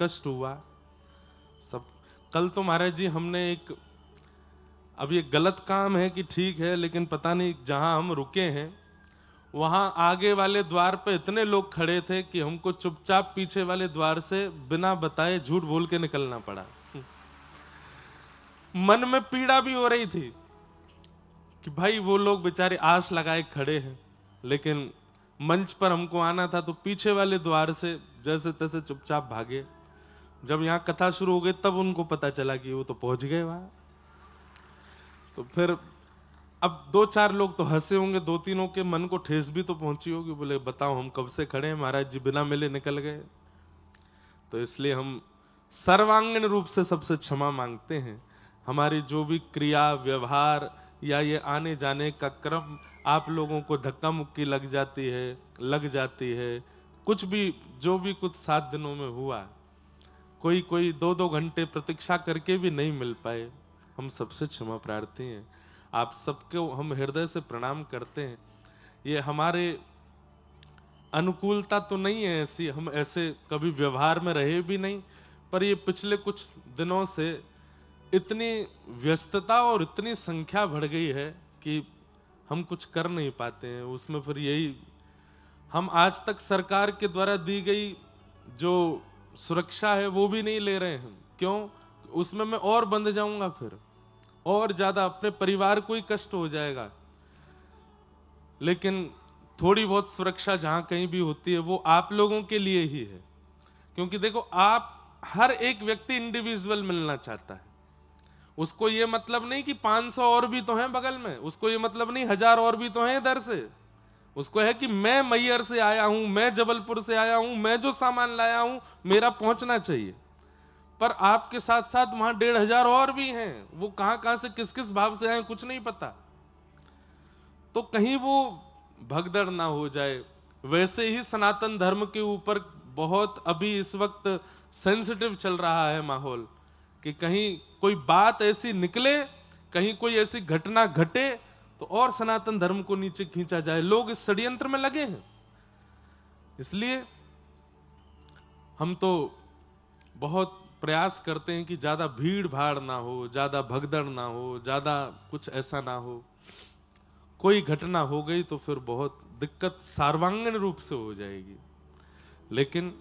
कष्ट हुआ सब। कल तो महाराज जी हमने अब ये गलत काम है कि ठीक है, लेकिन पता नहीं जहां हम रुके हैं वहां आगे वाले द्वार पे इतने लोग खड़े थे कि हमको चुपचाप पीछे वाले द्वार से बिना बताए झूठ बोल के निकलना पड़ा। मन में पीड़ा भी हो रही थी कि भाई वो लोग बेचारे आस लगाए खड़े हैं, लेकिन मंच पर हमको आना था तो पीछे वाले द्वार से जैसे तैसे चुपचाप भागे। जब यहाँ कथा शुरू हो गई तब उनको पता चला कि वो तो पहुंच गए वहां। तो फिर अब दो चार लोग तो हंसे होंगे, दो तीनों के मन को ठेस भी तो पहुंची होगी, बोले बताओ हम कब से खड़े हैं, महाराज जी बिना मिले निकल गए। तो इसलिए हम सर्वांगीण रूप से सबसे क्षमा मांगते हैं। हमारी जो भी क्रिया व्यवहार या ये आने जाने का क्रम आप लोगों को धक्का मुक्की लग जाती है, कुछ भी जो भी कुछ 7 दिनों में हुआ, कोई 2-2 घंटे प्रतीक्षा करके भी नहीं मिल पाए, हम सबसे क्षमा प्रार्थी हैं। आप सबको हम हृदय से प्रणाम करते हैं। ये हमारे अनुकूलता तो नहीं है ऐसी, हम ऐसे कभी व्यवहार में रहे भी नहीं, पर ये पिछले कुछ दिनों से इतनी व्यस्तता और इतनी संख्या बढ़ गई है कि हम कुछ कर नहीं पाते हैं। उसमें फिर यही हम आज तक सरकार के द्वारा दी गई जो सुरक्षा है वो भी नहीं ले रहे हैं। क्यों? उसमें मैं और बंध जाऊंगा, फिर और ज्यादा अपने परिवार को ही कष्ट हो जाएगा। लेकिन थोड़ी बहुत सुरक्षा जहां कहीं भी होती है वो आप लोगों के लिए ही है, क्योंकि देखो आप हर एक व्यक्ति इंडिविजुअल मिलना चाहता है। उसको ये मतलब नहीं कि 500 और भी तो हैं बगल में, उसको ये मतलब नहीं 1000 और भी तो हैं इधर से। उसको है कि मैं मैहर से आया हूं, मैं जबलपुर से आया हूं, मैं जो सामान लाया हूं मेरा पहुंचना चाहिए। पर आपके साथ साथ वहां 1500 और भी हैं, वो कहां कहां से किस किस भाव से आए कुछ नहीं पता। तो कहीं वो भगदड़ ना हो जाए। वैसे ही सनातन धर्म के ऊपर बहुत अभी इस वक्त सेंसिटिव चल रहा है माहौल, कि कहीं कोई बात ऐसी निकले, कहीं कोई ऐसी घटना घटे तो और सनातन धर्म को नीचे खींचा जाए। लोग इस षड्यंत्र में लगे हैं। इसलिए हम तो बहुत प्रयास करते हैं कि ज्यादा भीड़ भाड़ ना हो, ज्यादा भगदड़ ना हो, ज्यादा कुछ ऐसा ना हो। कोई घटना हो गई तो फिर बहुत दिक्कत सर्वांगीण रूप से हो जाएगी। लेकिन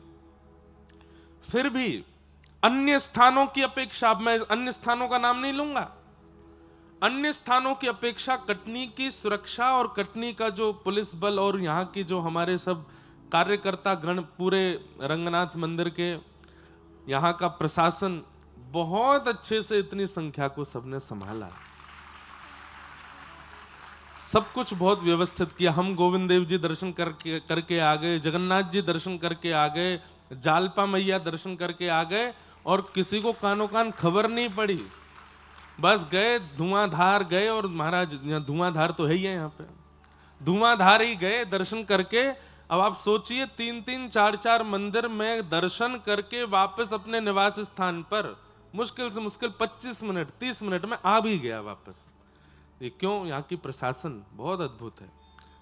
फिर भी अन्य स्थानों की अपेक्षा, अब मैं अन्य स्थानों का नाम नहीं लूंगा, अन्य स्थानों की अपेक्षा कटनी की सुरक्षा और कटनी का जो पुलिस बल और यहाँ की जो हमारे सब कार्यकर्ता गण, पूरे रंगनाथ मंदिर के यहाँ का प्रशासन बहुत अच्छे से इतनी संख्या को सबने संभाला। सब कुछ बहुत व्यवस्थित किया। हम गोविंद देव जी दर्शन करके आ गए, जगन्नाथ जी दर्शन करके आ गए, जालपा मैया दर्शन करके आ गए, और किसी को कानो कान खबर नहीं पड़ी। बस गए, धुआंधार गए, और महाराज यहाँ धुआंधार तो है ही है, यहाँ पे धुआंधार ही गए दर्शन करके। अब आप सोचिए 3-3, 4-4 मंदिर में दर्शन करके वापस अपने निवास स्थान पर मुश्किल से मुश्किल 25 मिनट 30 मिनट में आ भी गया वापस। ये क्यों? यहाँ की प्रशासन बहुत अद्भुत है।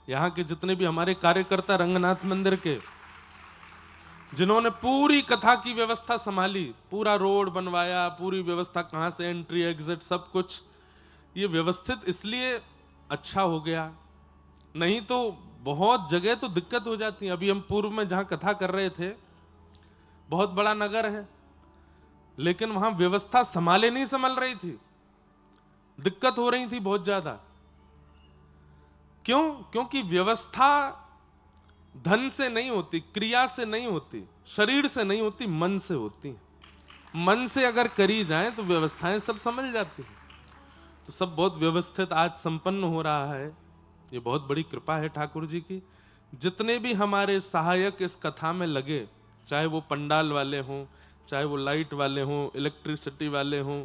यहाँ के जितने भी हमारे कार्यकर्ता रंगनाथ मंदिर के, जिन्होंने पूरी कथा की व्यवस्था संभाली, पूरा रोड बनवाया, पूरी व्यवस्था कहां से एंट्री एग्जिट सब कुछ, ये व्यवस्थित इसलिए अच्छा हो गया। नहीं तो बहुत जगह तो दिक्कत हो जाती है। अभी हम पूर्व में जहां कथा कर रहे थे, बहुत बड़ा नगर है, लेकिन वहां व्यवस्था संभाले नहीं संभल रही थी, दिक्कत हो रही थी बहुत ज्यादा। क्यों? क्योंकि व्यवस्था धन से नहीं होती, क्रिया से नहीं होती, शरीर से नहीं होती, मन से होती है। मन से अगर करी जाए तो व्यवस्थाएं सब समझ जाती हैं। तो सब बहुत व्यवस्थित आज संपन्न हो रहा है। ये बहुत बड़ी कृपा है ठाकुर जी की। जितने भी हमारे सहायक इस कथा में लगे, चाहे वो पंडाल वाले हों, चाहे वो लाइट वाले हों, इलेक्ट्रिसिटी वाले हों,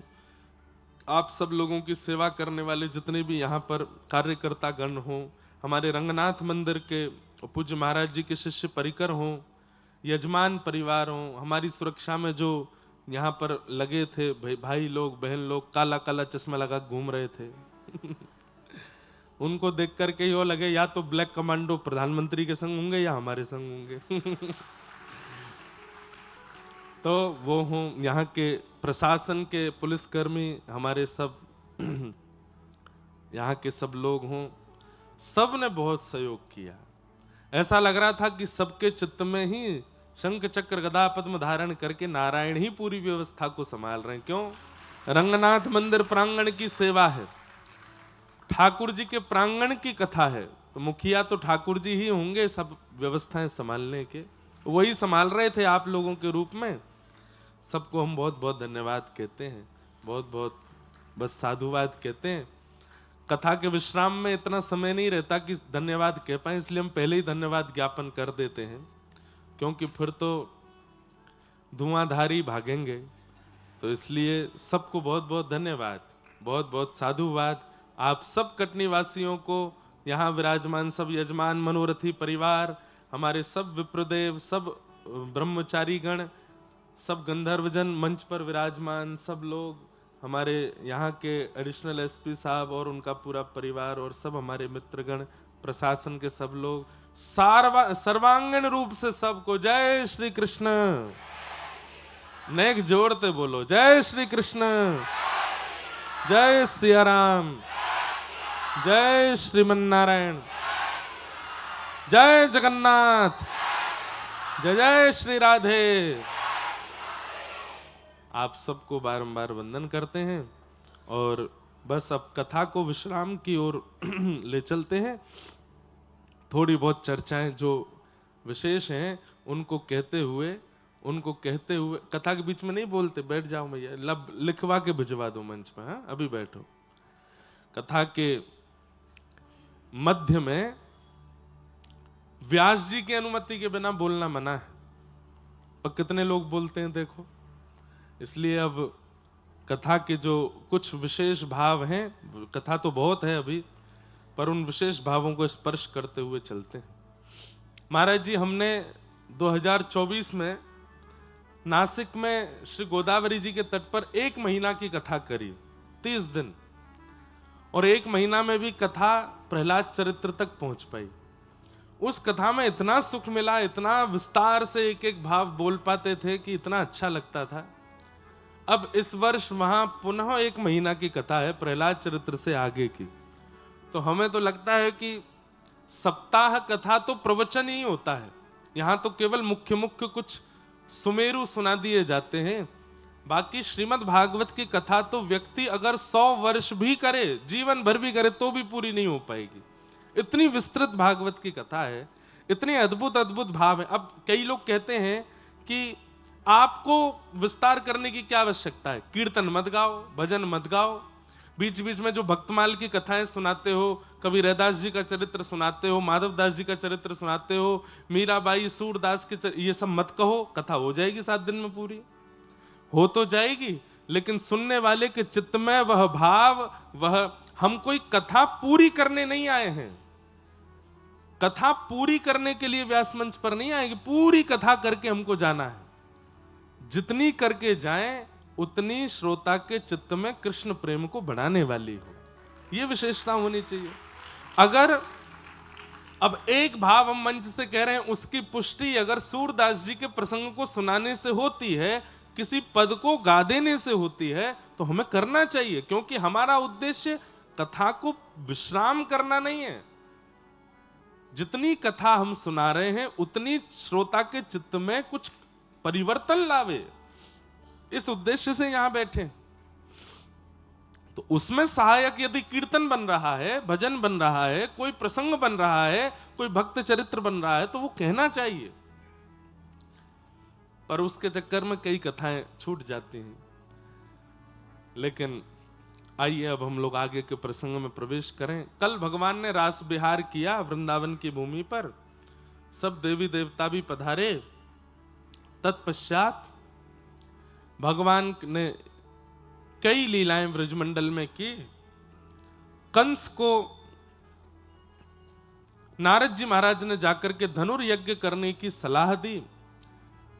आप सब लोगों की सेवा करने वाले जितने भी यहाँ पर कार्यकर्ता गण हों, हमारे रंगनाथ मंदिर के पूज्य महाराज जी के शिष्य परिकर हों, यजमान परिवार हों, हमारी सुरक्षा में जो यहाँ पर लगे थे भाई लोग बहन लोग, काला काला चश्मा लगा घूम रहे थे उनको देख करके यो लगे या तो ब्लैक कमांडो प्रधानमंत्री के संग होंगे या हमारे संग होंगे तो वो हूँ यहाँ के प्रशासन के पुलिसकर्मी, हमारे सब यहाँ के सब लोग हों, सब ने बहुत सहयोग किया। ऐसा लग रहा था कि सबके चित्त में ही शंख चक्र गदा पद्म धारण करके नारायण ही पूरी व्यवस्था को संभाल रहे हैं। क्यों? रंगनाथ मंदिर प्रांगण की सेवा है, ठाकुर जी के प्रांगण की कथा है, तो मुखिया तो ठाकुर जी ही होंगे सब व्यवस्थाएं संभालने के, वही संभाल रहे थे आप लोगों के रूप में। सबको हम बहुत बहुत धन्यवाद कहते हैं, बहुत बहुत बस साधुवाद कहते हैं। कथा के विश्राम में इतना समय नहीं रहता कि धन्यवाद कह पाए, इसलिए हम पहले ही धन्यवाद ज्ञापन कर देते हैं, क्योंकि फिर तो धुआंधारी भागेंगे। तो इसलिए सबको बहुत बहुत धन्यवाद, बहुत बहुत साधुवाद। आप सब कटनी वासियों को, यहाँ विराजमान सब यजमान मनोरथी परिवार, हमारे सब विप्रदेव, सब ब्रह्मचारी गण, सब गंधर्वजन मंच पर विराजमान सब लोग, हमारे यहाँ के एडिशनल एसपी साहब और उनका पूरा परिवार, और सब हमारे मित्रगण, प्रशासन के सब लोग, सर्वांगीण रूप से सबको जय श्री कृष्ण। नेक जोड़ते बोलो जय श्री कृष्ण, जय सिया राम, जय श्रीमन नारायण, जय जगन्नाथ, जय जय श्री राधे। आप सबको बारंबार वंदन करते हैं और बस अब कथा को विश्राम की ओर ले चलते हैं। थोड़ी बहुत चर्चाएं जो विशेष हैं उनको कहते हुए कथा के बीच में नहीं बोलते, बैठ जाओ भैया, लिखवा के भिजवा दो मंच पर। हाँ, अभी बैठो। कथा के मध्य में व्यास जी की अनुमति के बिना बोलना मना है, और कितने लोग बोलते हैं देखो। इसलिए अब कथा के जो कुछ विशेष भाव हैं, कथा तो बहुत है अभी, पर उन विशेष भावों को स्पर्श करते हुए चलते हैं। महाराज जी, हमने 2024 में नासिक में श्री गोदावरी जी के तट पर 1 महीना की कथा करी, 30 दिन, और 1 महीना में भी कथा प्रहलाद चरित्र तक पहुंच पाई। उस कथा में इतना सुख मिला, इतना विस्तार से एक एक भाव बोल पाते थे कि इतना अच्छा लगता था। अब इस वर्ष वहां पुनः 1 महीना की कथा है प्रहलाद चरित्र से आगे की, तो हमें तो लगता है कि सप्ताह कथा तो प्रवचन ही होता है, यहां तो केवल मुख्य मुख्य कुछ सुमेरु सुना दिए जाते हैं। बाकी श्रीमद् भागवत की कथा तो व्यक्ति अगर 100 वर्ष भी करे, जीवन भर भी करे, तो भी पूरी नहीं हो पाएगी। इतनी विस्तृत भागवत की कथा है, इतने अद्भुत अद्भुत भाव है। अब कई लोग कहते हैं कि आपको विस्तार करने की क्या आवश्यकता है, कीर्तन मत गाओ, भजन मत गाओ, बीच बीच में जो भक्तमाल की कथाएं सुनाते हो, कभी रैदास जी का चरित्र सुनाते हो, माधवदास जी का चरित्र सुनाते हो, मीराबाई, सूरदास के ये सब मत कहो। कथा हो जाएगी 7 दिन में पूरी, हो तो जाएगी, लेकिन सुनने वाले के चित्त में वह भाव, वह, हम कोई कथा पूरी करने नहीं आए हैं। कथा पूरी करने के लिए व्यास मंच पर नहीं आएगी, पूरी कथा करके हमको जाना है। जितनी करके जाएं उतनी श्रोता के चित्त में कृष्ण प्रेम को बढ़ाने वाली हो, यह विशेषता होनी चाहिए। अगर अब एक भाव हम मंच से कह रहे हैं, उसकी पुष्टि अगर सूरदास जी के प्रसंग को सुनाने से होती है, किसी पद को गा देने से होती है, तो हमें करना चाहिए, क्योंकि हमारा उद्देश्य कथा को विश्राम करना नहीं है। जितनी कथा हम सुना रहे हैं उतनी श्रोता के चित्त में कुछ परिवर्तन लावे, इस उद्देश्य से यहां बैठे। तो उसमें सहायक यदि कीर्तन बन रहा है, भजन बन रहा है, कोई प्रसंग बन रहा है, कोई भक्त चरित्र बन रहा है, तो वो कहना चाहिए। पर उसके चक्कर में कई कथाएं छूट जाती हैं। लेकिन आइए अब हम लोग आगे के प्रसंग में प्रवेश करें। कल भगवान ने रास विहार किया वृंदावन की भूमि पर, सब देवी देवता भी पधारे। तत्पश्चात भगवान ने कई लीलाएं ब्रजमंडल में की। कंस को नारद जी महाराज ने जाकर के धनुर्यज्ञ करने की सलाह दी।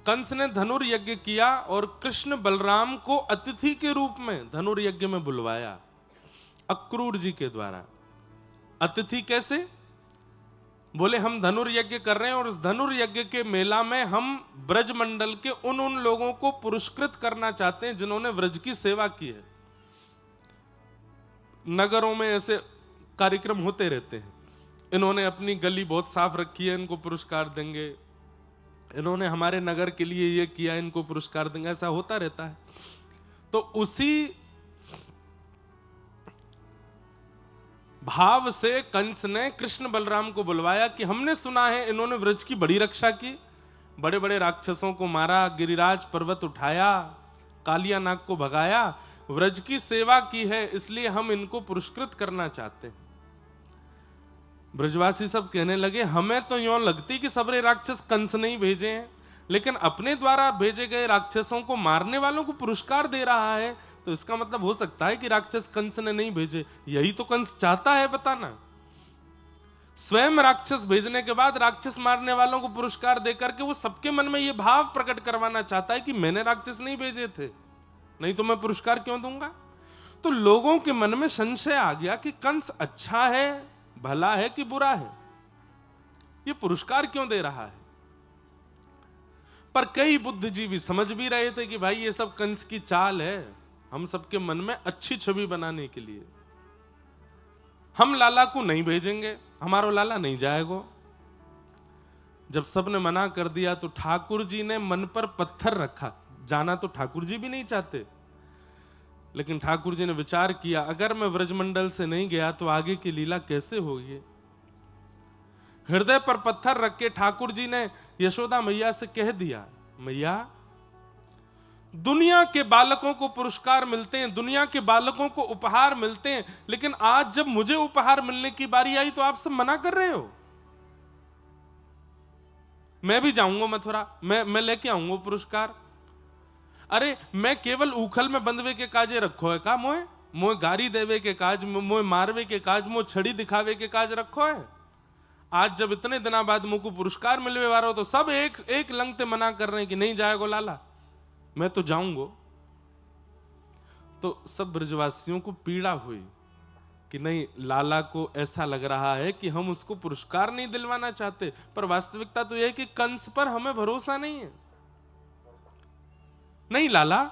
कंस ने धनुर्यज्ञ किया और कृष्ण बलराम को अतिथि के रूप में धनुर्यज्ञ में बुलवाया, अक्रूर जी के द्वारा। अतिथि कैसे? बोले हम धनुर्यज्ञ कर रहे हैं और इस धनुर्यज्ञ के मेला में हम ब्रजमंडल के उन लोगों को पुरस्कृत करना चाहते हैं जिन्होंने व्रज की सेवा की है। नगरों में ऐसे कार्यक्रम होते रहते हैं, इन्होंने अपनी गली बहुत साफ रखी है, इनको पुरस्कार देंगे, इन्होंने हमारे नगर के लिए ये किया, इनको पुरस्कार देंगे, ऐसा होता रहता है। तो उसी भाव से कंस ने कृष्ण बलराम को बुलवाया कि हमने सुना है इन्होंने व्रज की बड़ी रक्षा की, बड़े बड़े राक्षसों को मारा, गिरिराज पर्वत उठाया, कालिया नाग को भगाया, व्रज की सेवा की है, इसलिए हम इनको पुरस्कृत करना चाहते हैं। ब्रजवासी सब कहने लगे हमें तो यूं लगती कि सबरे राक्षस कंस नहीं भेजे हैं, लेकिन अपने द्वारा भेजे गए राक्षसों को मारने वालों को पुरस्कार दे रहा है, तो इसका मतलब हो सकता है कि राक्षस कंस ने नहीं भेजे। यही तो कंस चाहता है, बताना। स्वयं राक्षस भेजने के बाद राक्षस मारने वालों को पुरस्कार देकर के वो सबके मन में ये भाव प्रकट करवाना चाहता है कि मैंने राक्षस नहीं भेजे थे, नहीं तो मैं पुरस्कार क्यों दूंगा। तो लोगों के मन में संशय आ गया कि कंस अच्छा है, भला है कि बुरा है, ये पुरस्कार क्यों दे रहा है। पर कई बुद्धिजीवी समझ भी रहे थे कि भाई ये सब कंस की चाल है, हम सबके मन में अच्छी छवि बनाने के लिए। हम लाला को नहीं भेजेंगे, हमारा लाला नहीं जाएगा। जब सबने मना कर दिया तो ठाकुर जी ने मन पर पत्थर रखा। जाना तो ठाकुर जी भी नहीं चाहते, लेकिन ठाकुर जी ने विचार किया अगर मैं व्रजमंडल से नहीं गया तो आगे की लीला कैसे होगी। हृदय पर पत्थर रख के ठाकुर जी ने यशोदा मैया से कह दिया, मैया दुनिया के बालकों को पुरस्कार मिलते हैं, दुनिया के बालकों को उपहार मिलते हैं, लेकिन आज जब मुझे उपहार मिलने की बारी आई तो आप सब मना कर रहे हो। मैं भी जाऊंगा मथुरा, मैं लेके आऊंगा पुरस्कार। अरे मैं केवल उखल में बंधवे के काजे रखो है का, मोए गारी देवे के काज, मोए मारवे के काज, मोए छड़ी दिखावे के काज रखो है। आज जब इतने दिनों बाद मुझको पुरस्कार मिलने वाला हो तो सब एक लंगते मना कर रहे हैं कि नहीं जाएगो लाला, मैं तो जाऊंगा। तो सब ब्रजवासियों को पीड़ा हुई कि नहीं, लाला को ऐसा लग रहा है कि हम उसको पुरस्कार नहीं दिलवाना चाहते, पर वास्तविकता तो यह है कि कंस पर हमें भरोसा नहीं है। नहीं लाला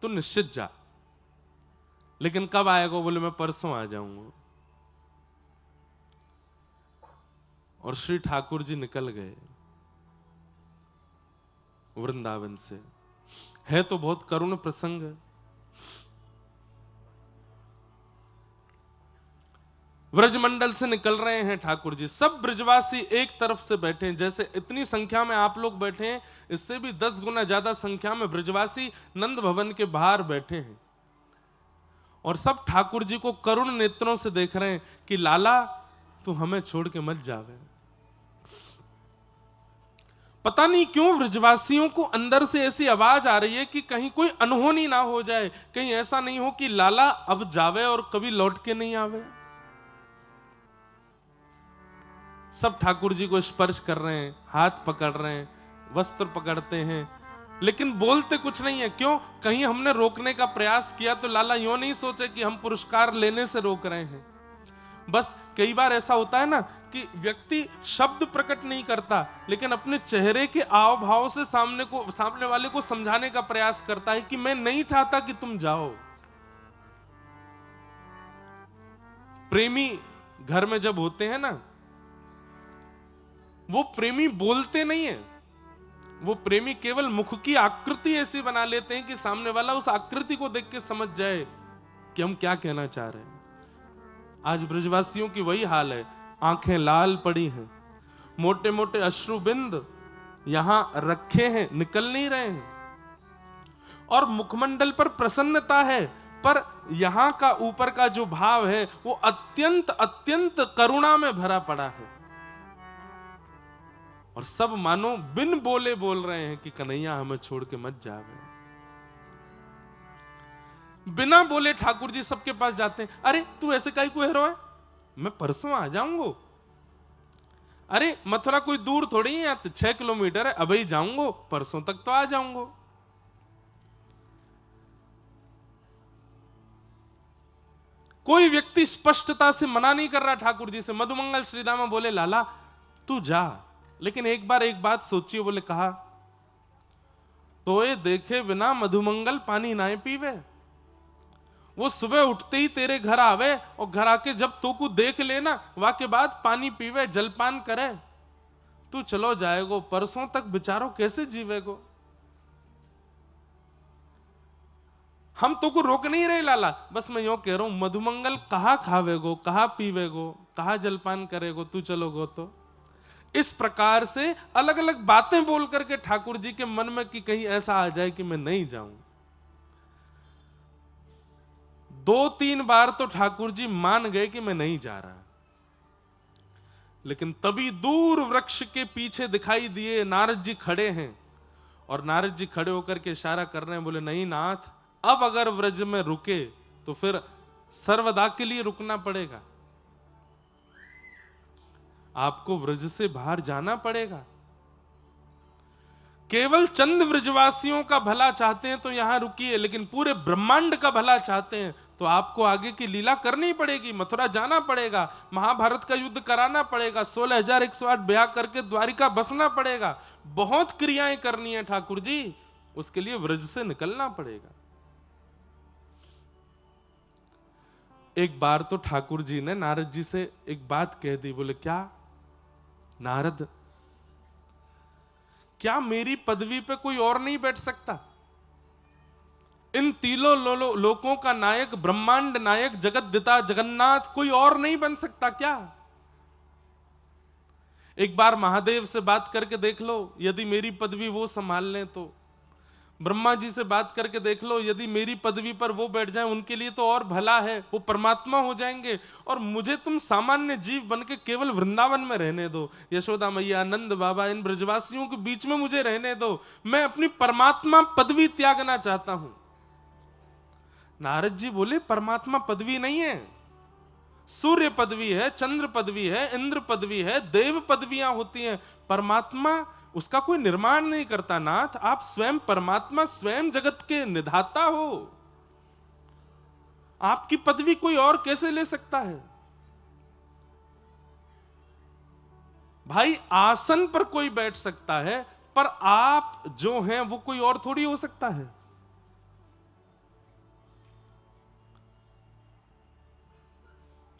तो निश्चित जा, लेकिन कब आएगा। बोले मैं परसों आ जाऊंगा। और श्री ठाकुर जी निकल गए वृंदावन से। है तो बहुत करुण प्रसंग। व्रजमंडल से निकल रहे हैं ठाकुर जी, सब ब्रजवासी एक तरफ से बैठे हैं। जैसे इतनी संख्या में आप लोग बैठे हैं, इससे भी 10 गुना ज्यादा संख्या में ब्रजवासी नंद भवन के बाहर बैठे हैं और सब ठाकुर जी को करुण नेत्रों से देख रहे हैं कि लाला तू हमें छोड़ के मत जावे। पता नहीं क्यों ब्रजवासियों को अंदर से ऐसी आवाज आ रही है कि कहीं कोई अनहोनी ना हो जाए, कहीं ऐसा नहीं हो कि लाला अब जावे और कभी लौट के नहीं आवे। सब ठाकुर जी को स्पर्श कर रहे हैं, हाथ पकड़ रहे हैं, वस्त्र पकड़ते हैं, लेकिन बोलते कुछ नहीं है। क्यों? कहीं हमने रोकने का प्रयास किया तो लाला यूं नहीं सोचे कि हम पुरस्कार लेने से रोक रहे हैं। बस कई बार ऐसा होता है ना कि व्यक्ति शब्द प्रकट नहीं करता, लेकिन अपने चेहरे के आव भाव से सामने वाले को समझाने का प्रयास करता है कि मैं नहीं चाहता कि तुम जाओ। प्रेमी घर में जब होते हैं ना, वो प्रेमी बोलते नहीं है, वो प्रेमी केवल मुख की आकृति ऐसी बना लेते हैं कि सामने वाला उस आकृति को देख के समझ जाए कि हम क्या कहना चाह रहे हैं। आज ब्रजवासियों की वही हाल है, आंखें लाल पड़ी हैं, मोटे मोटे अश्रुबिंद यहां रखे हैं, निकल नहीं रहे हैं, और मुखमंडल पर प्रसन्नता है, पर यहां का ऊपर का जो भाव है वो अत्यंत अत्यंत करुणा में भरा पड़ा है। और सब मानो बिन बोले बोल रहे हैं कि कन्हैया हमें छोड़ के मत जावे। बिना बोले ठाकुर जी सबके पास जाते हैं। अरे तू ऐसे काहे को हीरो है, मैं परसों आ जाऊंगा। अरे मथुरा कोई दूर थोड़ी है, 6 किलोमीटर है, अभी जाऊंगा, परसों तक तो आ जाऊंगा। कोई व्यक्ति स्पष्टता से मना नहीं कर रहा ठाकुर जी से। मधुमंगल श्रीदामा बोले लाला तू जा, लेकिन एक बार एक बात सोचिए। बोले कहा, तो ये देखे बिना मधुमंगल पानी ना पीवे। वो सुबह उठते ही तेरे घर आवे और घर आके जब तो को देख लेना वहां के बाद पानी पीवे, जलपान करे। तू चलो जाएगो, परसों तक बेचारो कैसे जीवेगो। हम तो को रोक नहीं रहे लाला, बस मैं यो कह रहा हूं मधुमंगल कहा खावेगो, कहा पीवेगो, कहा जलपान करेगो, तू चलोगो तो। इस प्रकार से अलग अलग बातें बोल करके ठाकुर जी के मन में कि कहीं ऐसा आ जाए कि मैं नहीं जाऊं। 2-3 बार तो ठाकुर जी मान गए कि मैं नहीं जा रहा, लेकिन तभी दूर वृक्ष के पीछे दिखाई दिए नारद जी खड़े हैं, और नारद जी खड़े होकर के इशारा कर रहे हैं। बोले नहीं नाथ, अब अगर व्रज में रुके तो फिर सर्वदा के लिए रुकना पड़ेगा, आपको व्रज से बाहर जाना पड़ेगा। केवल चंद व्रजवासियों का भला चाहते हैं तो यहां रुकिए, लेकिन पूरे ब्रह्मांड का भला चाहते हैं तो आपको आगे की लीला करनी पड़ेगी, मथुरा जाना पड़ेगा, महाभारत का युद्ध कराना पड़ेगा, 16,108 ब्याह करके द्वारिका बसना पड़ेगा, बहुत क्रियाएं करनी है ठाकुर जी, उसके लिए व्रज से निकलना पड़ेगा। एक बार तो ठाकुर जी ने नारद जी से एक बात कह दी। बोले क्या नारद, क्या मेरी पदवी पे कोई और नहीं बैठ सकता? इन तीनों लोकों का नायक, ब्रह्मांड नायक, जगतदिता जगन्नाथ कोई और नहीं बन सकता क्या? एक बार महादेव से बात करके देख लो, यदि मेरी पदवी वो संभाल लें तो। ब्रह्मा जी से बात करके देख लो, यदि मेरी पदवी पर वो बैठ जाएं, उनके लिए तो और भला है, वो परमात्मा हो जाएंगे। और मुझे तुम सामान्य जीव बन के केवल वृंदावन में रहने दो, यशोदा मैया, नंद बाबा, इन ब्रजवासियों के बीच में मुझे रहने दो, मैं अपनी परमात्मा पदवी त्यागना चाहता हूं। नारद जी बोले परमात्मा पदवी नहीं है, सूर्य पदवी है, चंद्र पदवी है, इंद्र पदवी है, देव पदवियां होती हैं। परमात्मा उसका कोई निर्माण नहीं करता नाथ, आप स्वयं परमात्मा, स्वयं जगत के निधाता हो, आपकी पदवी कोई और कैसे ले सकता है? भाई आसन पर कोई बैठ सकता है, पर आप जो हैं वो कोई और थोड़ी हो सकता है।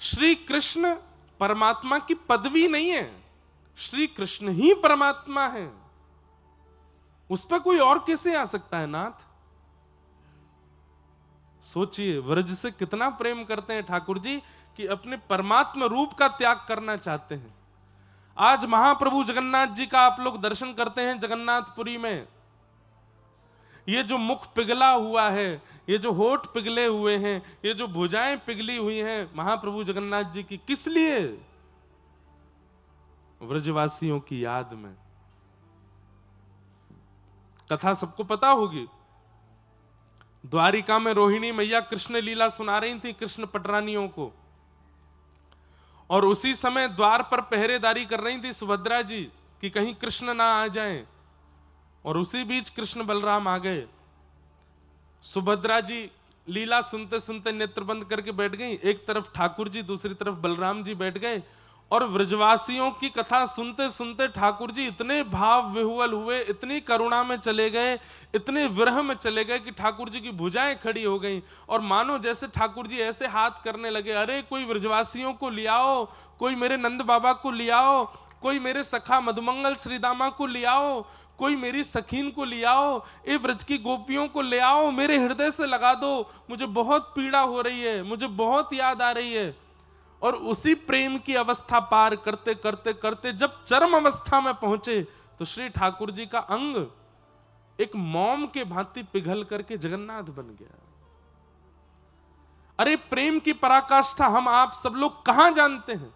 श्री कृष्ण परमात्मा की पदवी नहीं है, श्री कृष्ण ही परमात्मा है, उस पर कोई और कैसे आ सकता है नाथ? सोचिए व्रज से कितना प्रेम करते हैं ठाकुर जी कि अपने परमात्मा रूप का त्याग करना चाहते हैं। आज महाप्रभु जगन्नाथ जी का आप लोग दर्शन करते हैं जगन्नाथपुरी में, ये जो मुख पिघला हुआ है, ये जो होठ पिघले हुए हैं, ये जो भुजाएं पिघली हुई हैं महाप्रभु जगन्नाथ जी की, किस लिए? व्रजवासियों की याद में। कथा सबको पता होगी, द्वारिका में रोहिणी मैया कृष्ण लीला सुना रही थी कृष्ण पटरानियों को, और उसी समय द्वार पर पहरेदारी कर रही थी सुभद्रा जी कि कहीं कृष्ण ना आ जाएं, और उसी बीच कृष्ण बलराम आ गए। सुभद्रा जी लीला सुनते सुनते नेत्र बंद करके बैठ गई, एक तरफ ठाकुर जी, दूसरी तरफ बलराम जी बैठ गए, और व्रजवासियों की कथा सुनते सुनते ठाकुर जी इतने भाव विह्वल हुए, इतनी करुणा में चले गए, इतने विरह में चले गए कि ठाकुर जी की भुजाएं खड़ी हो गईं, और मानो जैसे ठाकुर जी ऐसे हाथ करने लगे, अरे कोई व्रजवासियों को लियाओ, कोई मेरे नंद बाबा को लियाओ, कोई मेरे सखा मधुमंगल श्रीदामा को लियाओ, कोई मेरी सखीन को लियाओ, ए व्रज की गोपियों को ले आओ, मेरे हृदय से लगा दो, मुझे बहुत पीड़ा हो रही है, मुझे बहुत याद आ रही है। और उसी प्रेम की अवस्था पार करते करते करते जब चरम अवस्था में पहुंचे तो श्री ठाकुर जी का अंग एक मोम के भांति पिघल करके जगन्नाथ बन गया। अरे प्रेम की पराकाष्ठा हम आप सब लोग कहां जानते हैं?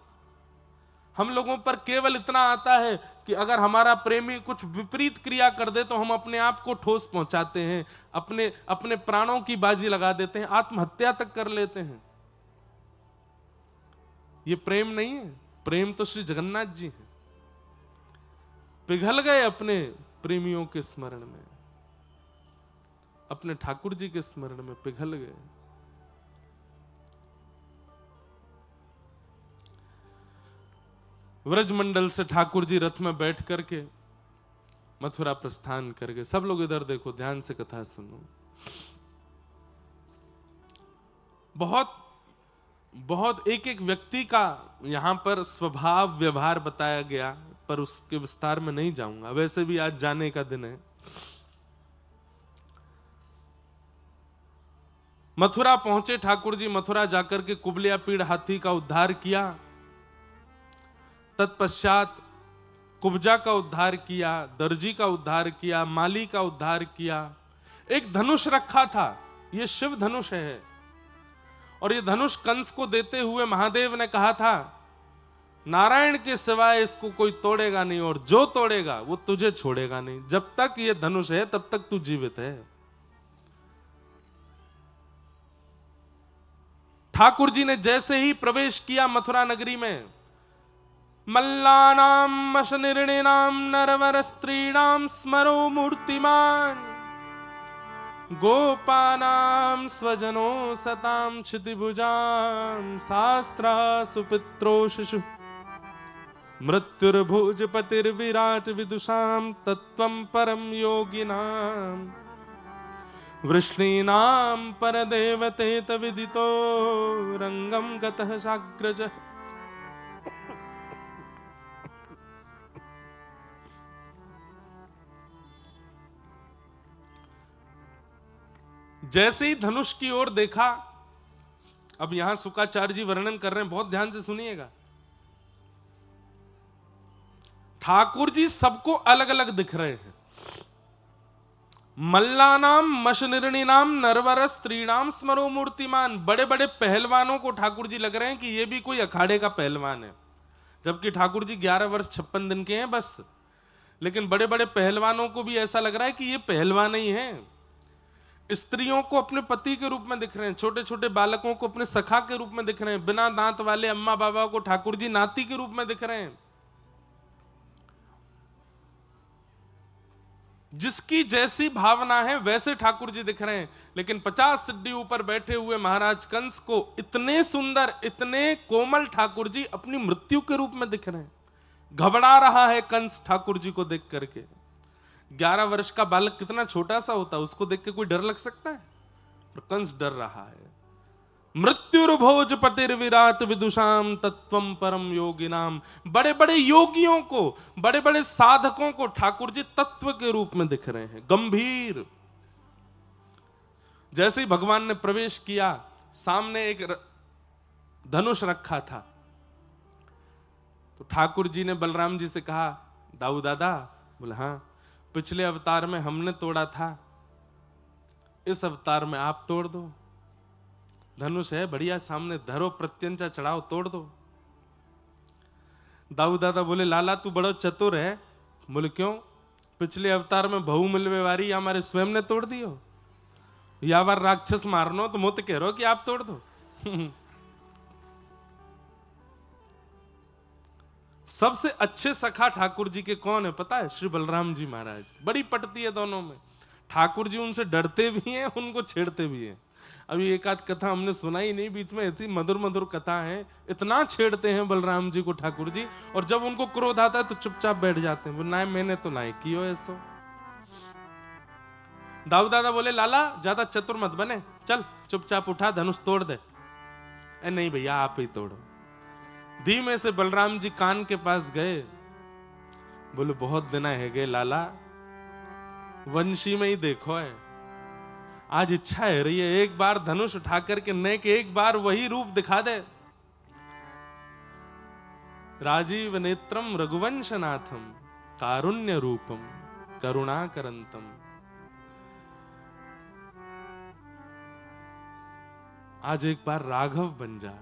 हम लोगों पर केवल इतना आता है कि अगर हमारा प्रेमी कुछ विपरीत क्रिया कर दे तो हम अपने आप को ठोस पहुंचाते हैं, अपने अपने प्राणों की बाजी लगा देते हैं, आत्महत्या तक कर लेते हैं। ये प्रेम नहीं है, प्रेम तो श्री जगन्नाथ जी हैं। पिघल गए अपने प्रेमियों के स्मरण में, अपने ठाकुर जी के स्मरण में पिघल गए। व्रजमंडल से ठाकुर जी रथ में बैठ करके मथुरा प्रस्थान कर गए। सब लोग इधर देखो, ध्यान से कथा सुनो। बहुत बहुत एक एक व्यक्ति का यहां पर स्वभाव व्यवहार बताया गया, पर उसके विस्तार में नहीं जाऊंगा, वैसे भी आज जाने का दिन है। मथुरा पहुंचे ठाकुर जी। मथुरा जाकर के कुबलिया पीड़ हाथी का उद्धार किया, तत्पश्चात कुब्जा का उद्धार किया, दर्जी का उद्धार किया, माली का उद्धार किया। एक धनुष रखा था, यह शिव धनुष है, और यह धनुष कंस को देते हुए महादेव ने कहा था नारायण के सिवाय इसको कोई तोड़ेगा नहीं, और जो तोड़ेगा वो तुझे छोड़ेगा नहीं। जब तक यह धनुष है तब तक तू जीवित है। ठाकुर जी ने जैसे ही प्रवेश किया मथुरा नगरी में, मल्लानाम मशनिर्णिनाम नरवर स्त्रीणाम स्मरो मूर्तिमान, गोपानाम स्वजनो सताम क्षितिभुजाम, शास्त्रा सुपित्रो शिशु मृत्युर्भुजपतिर्विराट विदुषाम, तत्वं परम योगिनाम, वृष्णीनाम परदेवते तविदितो रंगम गतः साग्रजः। जैसे ही धनुष की ओर देखा, अब यहां शुकाचार्य जी वर्णन कर रहे हैं, बहुत ध्यान से सुनिएगा। ठाकुर जी सबको अलग अलग दिख रहे हैं। मल्लानाम मशनिर्णिनाम नरवर स्त्रीणाम स्मरो मूर्तिमान, बड़े बड़े पहलवानों को ठाकुर जी लग रहे हैं कि ये भी कोई अखाड़े का पहलवान है, जबकि ठाकुर जी 11 वर्ष 56 दिन के हैं बस। लेकिन बड़े बड़े पहलवानों को भी ऐसा लग रहा है कि ये पहलवान ही हैं। स्त्रियों को अपने पति के रूप में दिख रहे हैं, छोटे छोटे बालकों को अपने सखा के रूप में दिख रहे हैं, बिना दांत वाले अम्मा बाबा को ठाकुर जी नाती के रूप में दिख रहे हैं। जिसकी जैसी भावना है वैसे ठाकुर जी दिख रहे हैं। लेकिन 50 सिड्डी ऊपर बैठे हुए महाराज कंस को इतने सुंदर, इतने कोमल ठाकुर जी अपनी मृत्यु के रूप में दिख रहे हैं। घबरा रहा है कंस ठाकुर जी को देख करके। 11 वर्ष का बालक कितना छोटा सा होता है, उसको देख के कोई डर लग सकता है? पर कंस डर रहा है। मृत्युर्भोजपतिर्विराट विदुषाम, तत्वं परम योगिनाम, बड़े बड़े योगियों को, बड़े बड़े साधकों को ठाकुर जी तत्व के रूप में दिख रहे हैं, गंभीर। जैसे ही भगवान ने प्रवेश किया, सामने एक धनुष रखा था, तो ठाकुर जी ने बलराम जी से कहा, दाऊ दादा? बोले हाँ। पिछले अवतार में हमने तोड़ा था, इस अवतार में आप तोड़ दो। धनुष है बढ़िया, सामने धरो, प्रत्यंचा चढ़ाओ, तोड़ दो। दाऊ दादा बोले लाला तू बड़ा चतुर है। बोले क्यों? पिछले अवतार में बहु मिलवे वारी हमारे स्वयं ने तोड़ दियो, या बार राक्षस मारनो तो मुझे कह रहे हो कि आप तोड़ दो। सबसे अच्छे सखा ठाकुर जी के कौन है पता है? श्री बलराम जी महाराज। बड़ी पटती है दोनों में। ठाकुर जी उनसे डरते भी हैं, उनको छेड़ते भी हैं। अभी एक आध कथा हमने सुनाई नहीं, बीच में ऐसी मधुर मधुर कथा है। इतना छेड़ते हैं बलराम जी को ठाकुर जी, और जब उनको क्रोध आता है तो चुपचाप बैठ जाते हैं। ना मैंने तो ना कियो ऐसो। दाऊ दादा बोले लाला ज्यादा चतुर मत बने, चल चुपचाप उठा धनुष तोड़ दे। नहीं भैया आप ही तोड़ो। धीमे से बलराम जी कान के पास गए, बोले बहुत दिन है गए लाला, वंशी में ही देखो है, आज इच्छा है रही है एक बार धनुष उठा करके नेक एक बार वही रूप दिखा दे। राजीव नेत्रम रघुवंशनाथम, कारुण्य रूपम करुणाकरंतम। आज एक बार राघव बन जा।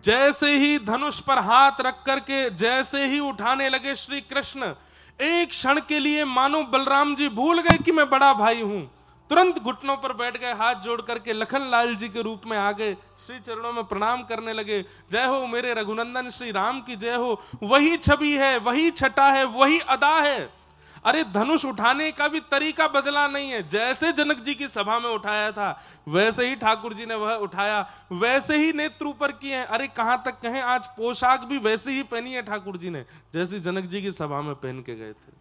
जैसे ही धनुष पर हाथ रख करके जैसे ही उठाने लगे श्री कृष्ण, एक क्षण के लिए मानो बलराम जी भूल गए कि मैं बड़ा भाई हूं। तुरंत घुटनों पर बैठ गए, हाथ जोड़ करके लखन लाल जी के रूप में आ गए, श्री चरणों में प्रणाम करने लगे। जय हो मेरे रघुनंदन श्री राम की जय हो। वही छवि है, वही छटा है, वही अदा है। अरे धनुष उठाने का भी तरीका बदला नहीं है। जैसे जनक जी की सभा में उठाया था वैसे ही ठाकुर जी ने वह उठाया, वैसे ही नेत्र ऊपर किए हैं। अरे कहां तक कहें, आज पोशाक भी वैसे ही पहनी है ठाकुर जी ने जैसी जनक जी की सभा में पहन के गए थे।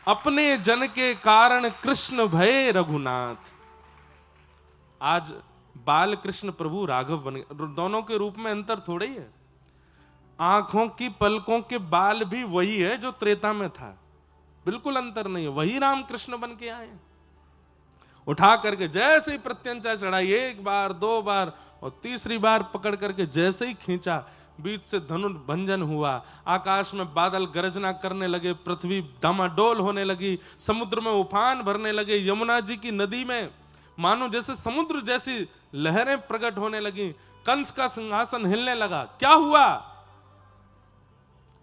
अपने जन के कारण कृष्ण भय रघुनाथ। आज बाल कृष्ण प्रभु राघव बन गए। दोनों के रूप में अंतर थोड़ा ही है। आंखों की पलकों के बाल भी वही है जो त्रेता में था, बिल्कुल अंतर नहीं है। वही राम कृष्ण बन के आए। उठा करके जैसे ही प्रत्यंचा चढ़ाई, एक बार दो बार और तीसरी बार पकड़ करके जैसे ही खींचा, बीच से धनुर्भंजन हुआ। आकाश में बादल गरजना करने लगे, पृथ्वी डामाडोल होने लगी, समुद्र में उफान भरने लगे। यमुना जी की नदी में मानो जैसे समुद्र जैसी लहरें प्रकट होने लगी। कंस का सिंहासन हिलने लगा। क्या हुआ?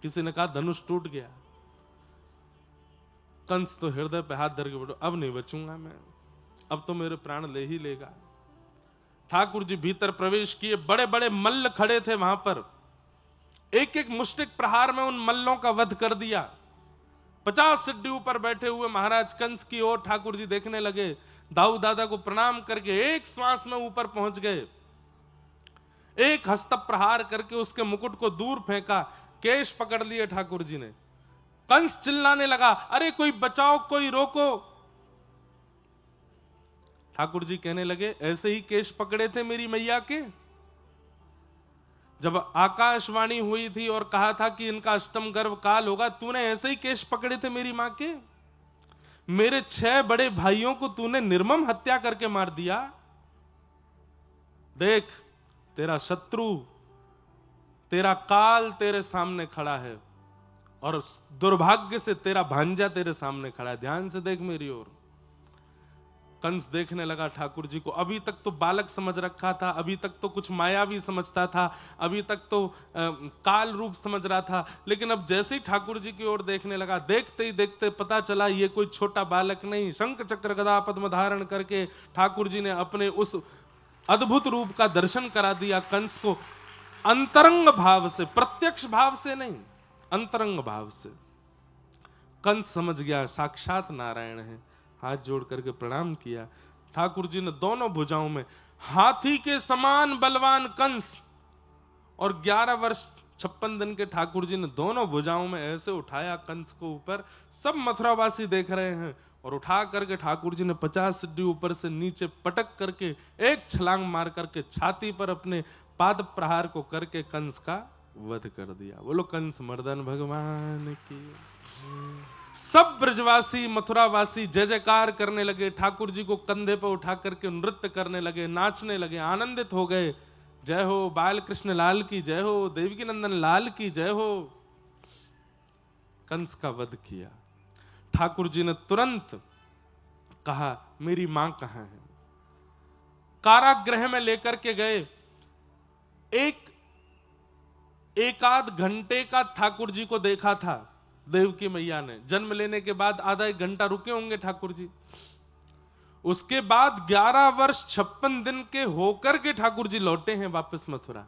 किसी ने कहा धनुष टूट गया। कंस तो हृदय पे हाथ धर के बैठो, अब नहीं बचूंगा मैं, अब तो मेरे प्राण ले ही लेगा। ठाकुर जी भीतर प्रवेश किए। बड़े बड़े मल्ल खड़े थे वहां पर। एक एक मुष्टिक प्रहार में उन मल्लों का वध कर दिया। 50 सिड्डी ऊपर बैठे हुए महाराज कंस की ओर ठाकुर जी देखने लगे। दाऊ दादा को प्रणाम करके एक श्वास में ऊपर पहुंच गए। एक हस्त प्रहार करके उसके मुकुट को दूर फेंका। केश पकड़ लिए ठाकुर जी ने। कंस चिल्लाने लगा, अरे कोई बचाओ, कोई रोको। ठाकुर जी कहने लगे, ऐसे ही केश पकड़े थे मेरी मैया के जब आकाशवाणी हुई थी और कहा था कि इनका अष्टम गर्भ काल होगा, तूने ऐसे ही केश पकड़े थे मेरी मां के। मेरे 6 बड़े भाइयों को तूने निर्मम हत्या करके मार दिया। देख, तेरा शत्रु, तेरा काल तेरे सामने खड़ा है और दुर्भाग्य से तेरा भांजा तेरे सामने खड़ा है। ध्यान से देख मेरी ओर। कंस देखने लगा ठाकुर जी को। अभी तक तो बालक समझ रखा था, अभी तक तो कुछ मायावी समझता था, अभी तक तो काल रूप समझ रहा था, लेकिन अब जैसे ही ठाकुर जी की ओर देखने लगा, देखते ही देखते पता चला ये कोई छोटा बालक नहीं। शंख चक्र गदा पद्म धारण करके ठाकुर जी ने अपने उस अद्भुत रूप का दर्शन करा दिया कंस को। अंतरंग भाव से, प्रत्यक्ष भाव से नहीं, अंतरंग भाव से। कंस समझ गया साक्षात नारायण है। हाथ जोड़ करके प्रणाम किया। ठाकुर जी ने दोनों भुजाओं में, हाथी के समान बलवान कंस और 11 वर्ष 56 दिन के ठाकुर जी ने दोनों भुजाओं में ऐसे उठाया कंस को ऊपर। सब मथुरावासी देख रहे हैं और उठा करके ठाकुर जी ने 50 सिड्डी ऊपर से नीचे पटक करके एक छलांग मार करके छाती पर अपने पाद प्रहार को करके कंस का वध कर दिया। बोलो कंस मर्दन भगवान की। सब ब्रजवासी मथुरावासी जय जयकार करने लगे। ठाकुर जी को कंधे पर उठा करके नृत्य करने लगे, नाचने लगे, आनंदित हो गए। जय हो बाल कृष्ण लाल की जय हो, देवकी नंदन लाल की जय हो। कंस का वध किया। ठाकुर जी ने तुरंत कहा, मेरी मां कहां है? कारागृह में लेकर के गए। एक आध घंटे का ठाकुर जी को देखा था देवकी मैया ने। जन्म लेने के बाद आधा एक घंटा रुके होंगे ठाकुर जी। उसके बाद 11 वर्ष 56 दिन के होकर के ठाकुर जी लौटे हैं वापस मथुरा।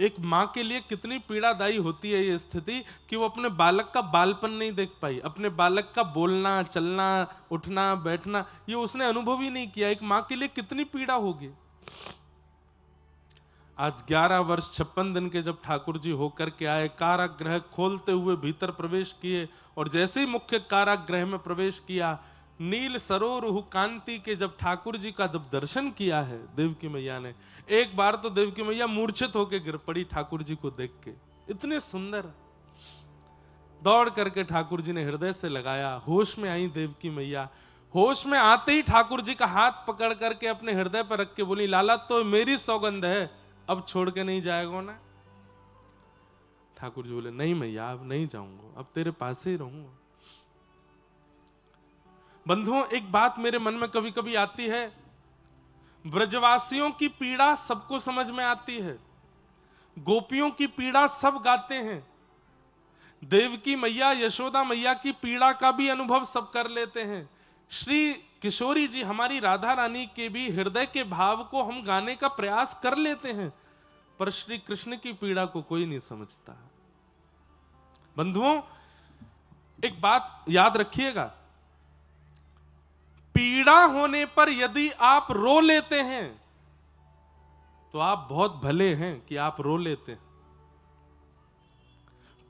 एक मां के लिए कितनी पीड़ादायी होती है ये स्थिति कि वो अपने बालक का बालपन नहीं देख पाई, अपने बालक का बोलना, चलना, उठना, बैठना ये उसने अनुभव ही नहीं किया। एक मां के लिए कितनी पीड़ा होगी। आज 11 वर्ष 56 दिन के जब ठाकुर जी होकर के आए, कारागृह खोलते हुए भीतर प्रवेश किए और जैसे ही मुख्य कारागृह में प्रवेश किया, नील सरोरुह कांति के जब ठाकुर जी का जब दर्शन किया है देवकी मैया ने, एक बार तो देवकी मैया मूर्छित होकर गिर पड़ी ठाकुर जी को देख के। इतने सुंदर। दौड़ करके ठाकुर जी ने हृदय से लगाया। होश में आई देवकी मैया। होश में आते ही ठाकुर जी का हाथ पकड़ करके अपने हृदय पर रख के बोली, लाला तो मेरी सौगंध है, अब छोड़ के नहीं जाएगा ना? ठाकुर जी बोले, नहीं मैया अब नहीं जाऊंगा, अब तेरे पास ही रहूंगा। बंधुओं, एक बात मेरे मन में कभी कभी आती है, ब्रजवासियों की पीड़ा सबको समझ में आती है, गोपियों की पीड़ा सब गाते हैं, देवकी मैया यशोदा मैया की पीड़ा का भी अनुभव सब कर लेते हैं, श्री किशोरी जी हमारी राधा रानी के भी हृदय के भाव को हम गाने का प्रयास कर लेते हैं, पर श्री कृष्ण की पीड़ा को कोई नहीं समझता। बंधुओं, एक बात याद रखिएगा, पीड़ा होने पर यदि आप रो लेते हैं तो आप बहुत भले हैं कि आप रो लेते हैं।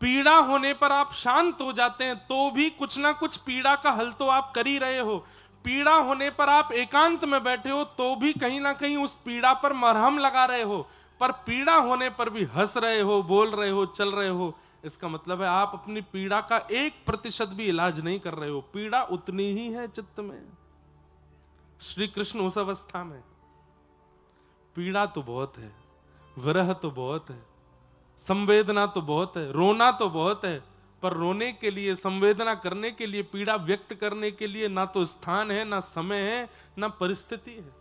पीड़ा होने पर आप शांत हो जाते हैं तो भी कुछ ना कुछ पीड़ा का हल तो आप कर ही रहे हो। पीड़ा होने पर आप एकांत में बैठे हो तो भी कहीं ना कहीं उस पीड़ा पर मरहम लगा रहे हो। पर पीड़ा होने पर भी हंस रहे हो, बोल रहे हो, चल रहे हो, इसका मतलब है आप अपनी पीड़ा का 1% भी इलाज नहीं कर रहे हो। पीड़ा उतनी ही है चित्त में। श्री कृष्ण उस अवस्था में, पीड़ा तो बहुत है, विरह तो बहुत है, संवेदना तो बहुत है, रोना तो बहुत है, पर रोने के लिए, संवेदना करने के लिए, पीड़ा व्यक्त करने के लिए ना तो स्थान है, ना समय है, ना परिस्थिति है।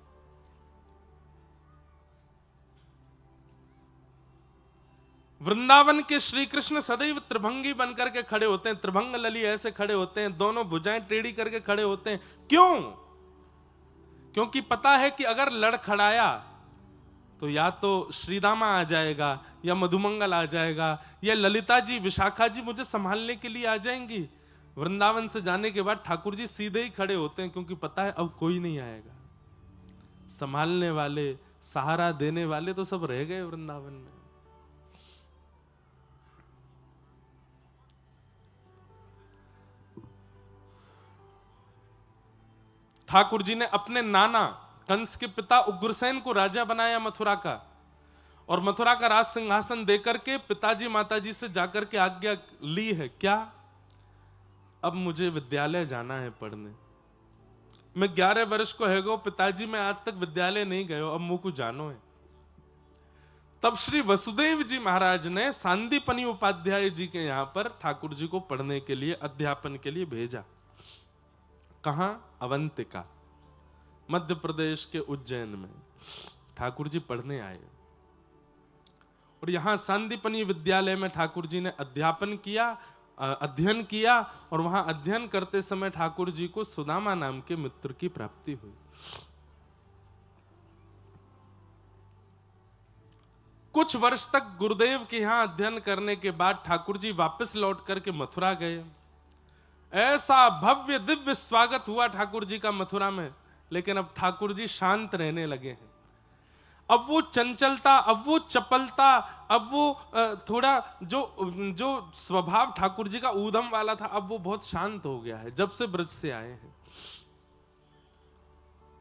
वृंदावन के श्री कृष्ण सदैव त्रिभंगी बनकर के खड़े होते हैं, त्रिभंग लली ऐसे खड़े होते हैं, दोनों भुजाएं टेढ़ी करके खड़े होते हैं। क्यों? क्योंकि पता है कि अगर लड़खड़ाया तो या तो श्रीदामा आ जाएगा, या मधुमंगल आ जाएगा, या ललिता जी, विशाखा जी मुझे संभालने के लिए आ जाएंगी। वृंदावन से जाने के बाद ठाकुर जी सीधे ही खड़े होते हैं, क्योंकि पता है अब कोई नहीं आएगा। संभालने वाले, सहारा देने वाले तो सब रह गए वृंदावन में। ठाकुर जी ने अपने नाना कंस के पिता उग्रसेन को राजा बनाया मथुरा का, और मथुरा का राज सिंहासन देकर के पिताजी माताजी से जाकर के आज्ञा ली है, क्या? अब मुझे विद्यालय जाना है पढ़ने। मैं 11 वर्ष को है गो पिताजी, मैं आज तक विद्यालय नहीं गयो, अब मुझको जानो है। तब श्री वसुदेव जी महाराज ने सांदीपनी उपाध्याय जी के यहां पर ठाकुर जी को पढ़ने के लिए, अध्यापन के लिए भेजा। कहां? अवंतिका, मध्य प्रदेश के उज्जैन में ठाकुर जी पढ़ने आए, और यहां सांदीपनी विद्यालय में ठाकुर जी ने अध्यापन किया, अध्ययन किया, और वहां अध्ययन करते समय ठाकुर जी को सुदामा नाम के मित्र की प्राप्ति हुई। कुछ वर्ष तक गुरुदेव के यहां अध्ययन करने के बाद ठाकुर जी वापस लौट करके मथुरा गए। ऐसा भव्य दिव्य स्वागत हुआ ठाकुर जी का मथुरा में, लेकिन अब ठाकुर जी शांत रहने लगे हैं। अब वो चंचलता, अब वो चपलता, अब वो थोड़ा जो स्वभाव ठाकुर जी का ऊधम वाला था, अब वो बहुत शांत हो गया है जब से ब्रज से आए हैं।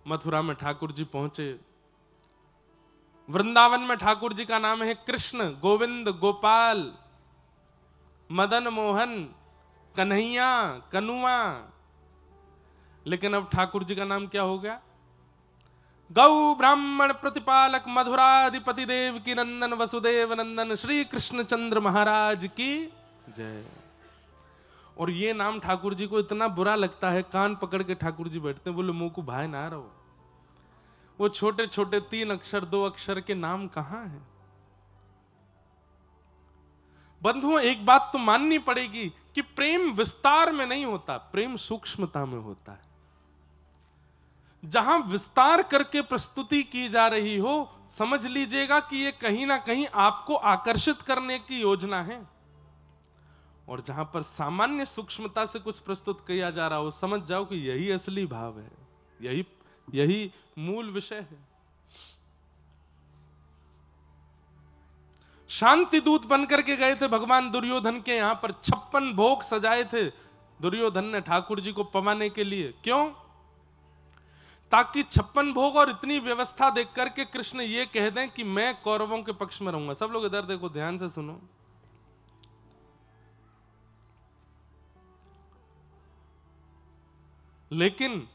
मथुरा में ठाकुर जी पहुंचे। वृंदावन में ठाकुर जी का नाम है कृष्ण, गोविंद, गोपाल, मदन मोहन, कन्हैया, कनुआ, लेकिन अब ठाकुर जी का नाम क्या हो गया? गौ ब्राह्मण प्रतिपालक मधुराधिपति देव की नंदन वसुदेव नंदन श्री कृष्ण चंद्र महाराज की जय। और ये नाम ठाकुर जी को इतना बुरा लगता है, कान पकड़ के ठाकुर जी बैठते हैं, बोले मुंह को भाई ना रहो। वो छोटे छोटे 3 अक्षर 2 अक्षर के नाम कहां हैं? बंधुओं, एक बात तो माननी पड़ेगी कि प्रेम विस्तार में नहीं होता, प्रेम सूक्ष्मता में होता है। जहां विस्तार करके प्रस्तुति की जा रही हो, समझ लीजिएगा कि ये कहीं ना कहीं आपको आकर्षित करने की योजना है, और जहां पर सामान्य सूक्ष्मता से कुछ प्रस्तुत किया जा रहा हो, समझ जाओ कि यही असली भाव है, यही मूल विषय है। शांति दूत बनकर के गए थे भगवान दुर्योधन के यहां पर, 56 भोग सजाए थे दुर्योधन ने ठाकुर जी को पवाने के लिए। क्यों? ताकि 56 भोग और इतनी व्यवस्था देख करके कृष्ण ये कह दें कि मैं कौरवों के पक्ष में रहूंगा। सब लोग इधर देखो, ध्यान से सुनो। लेकिन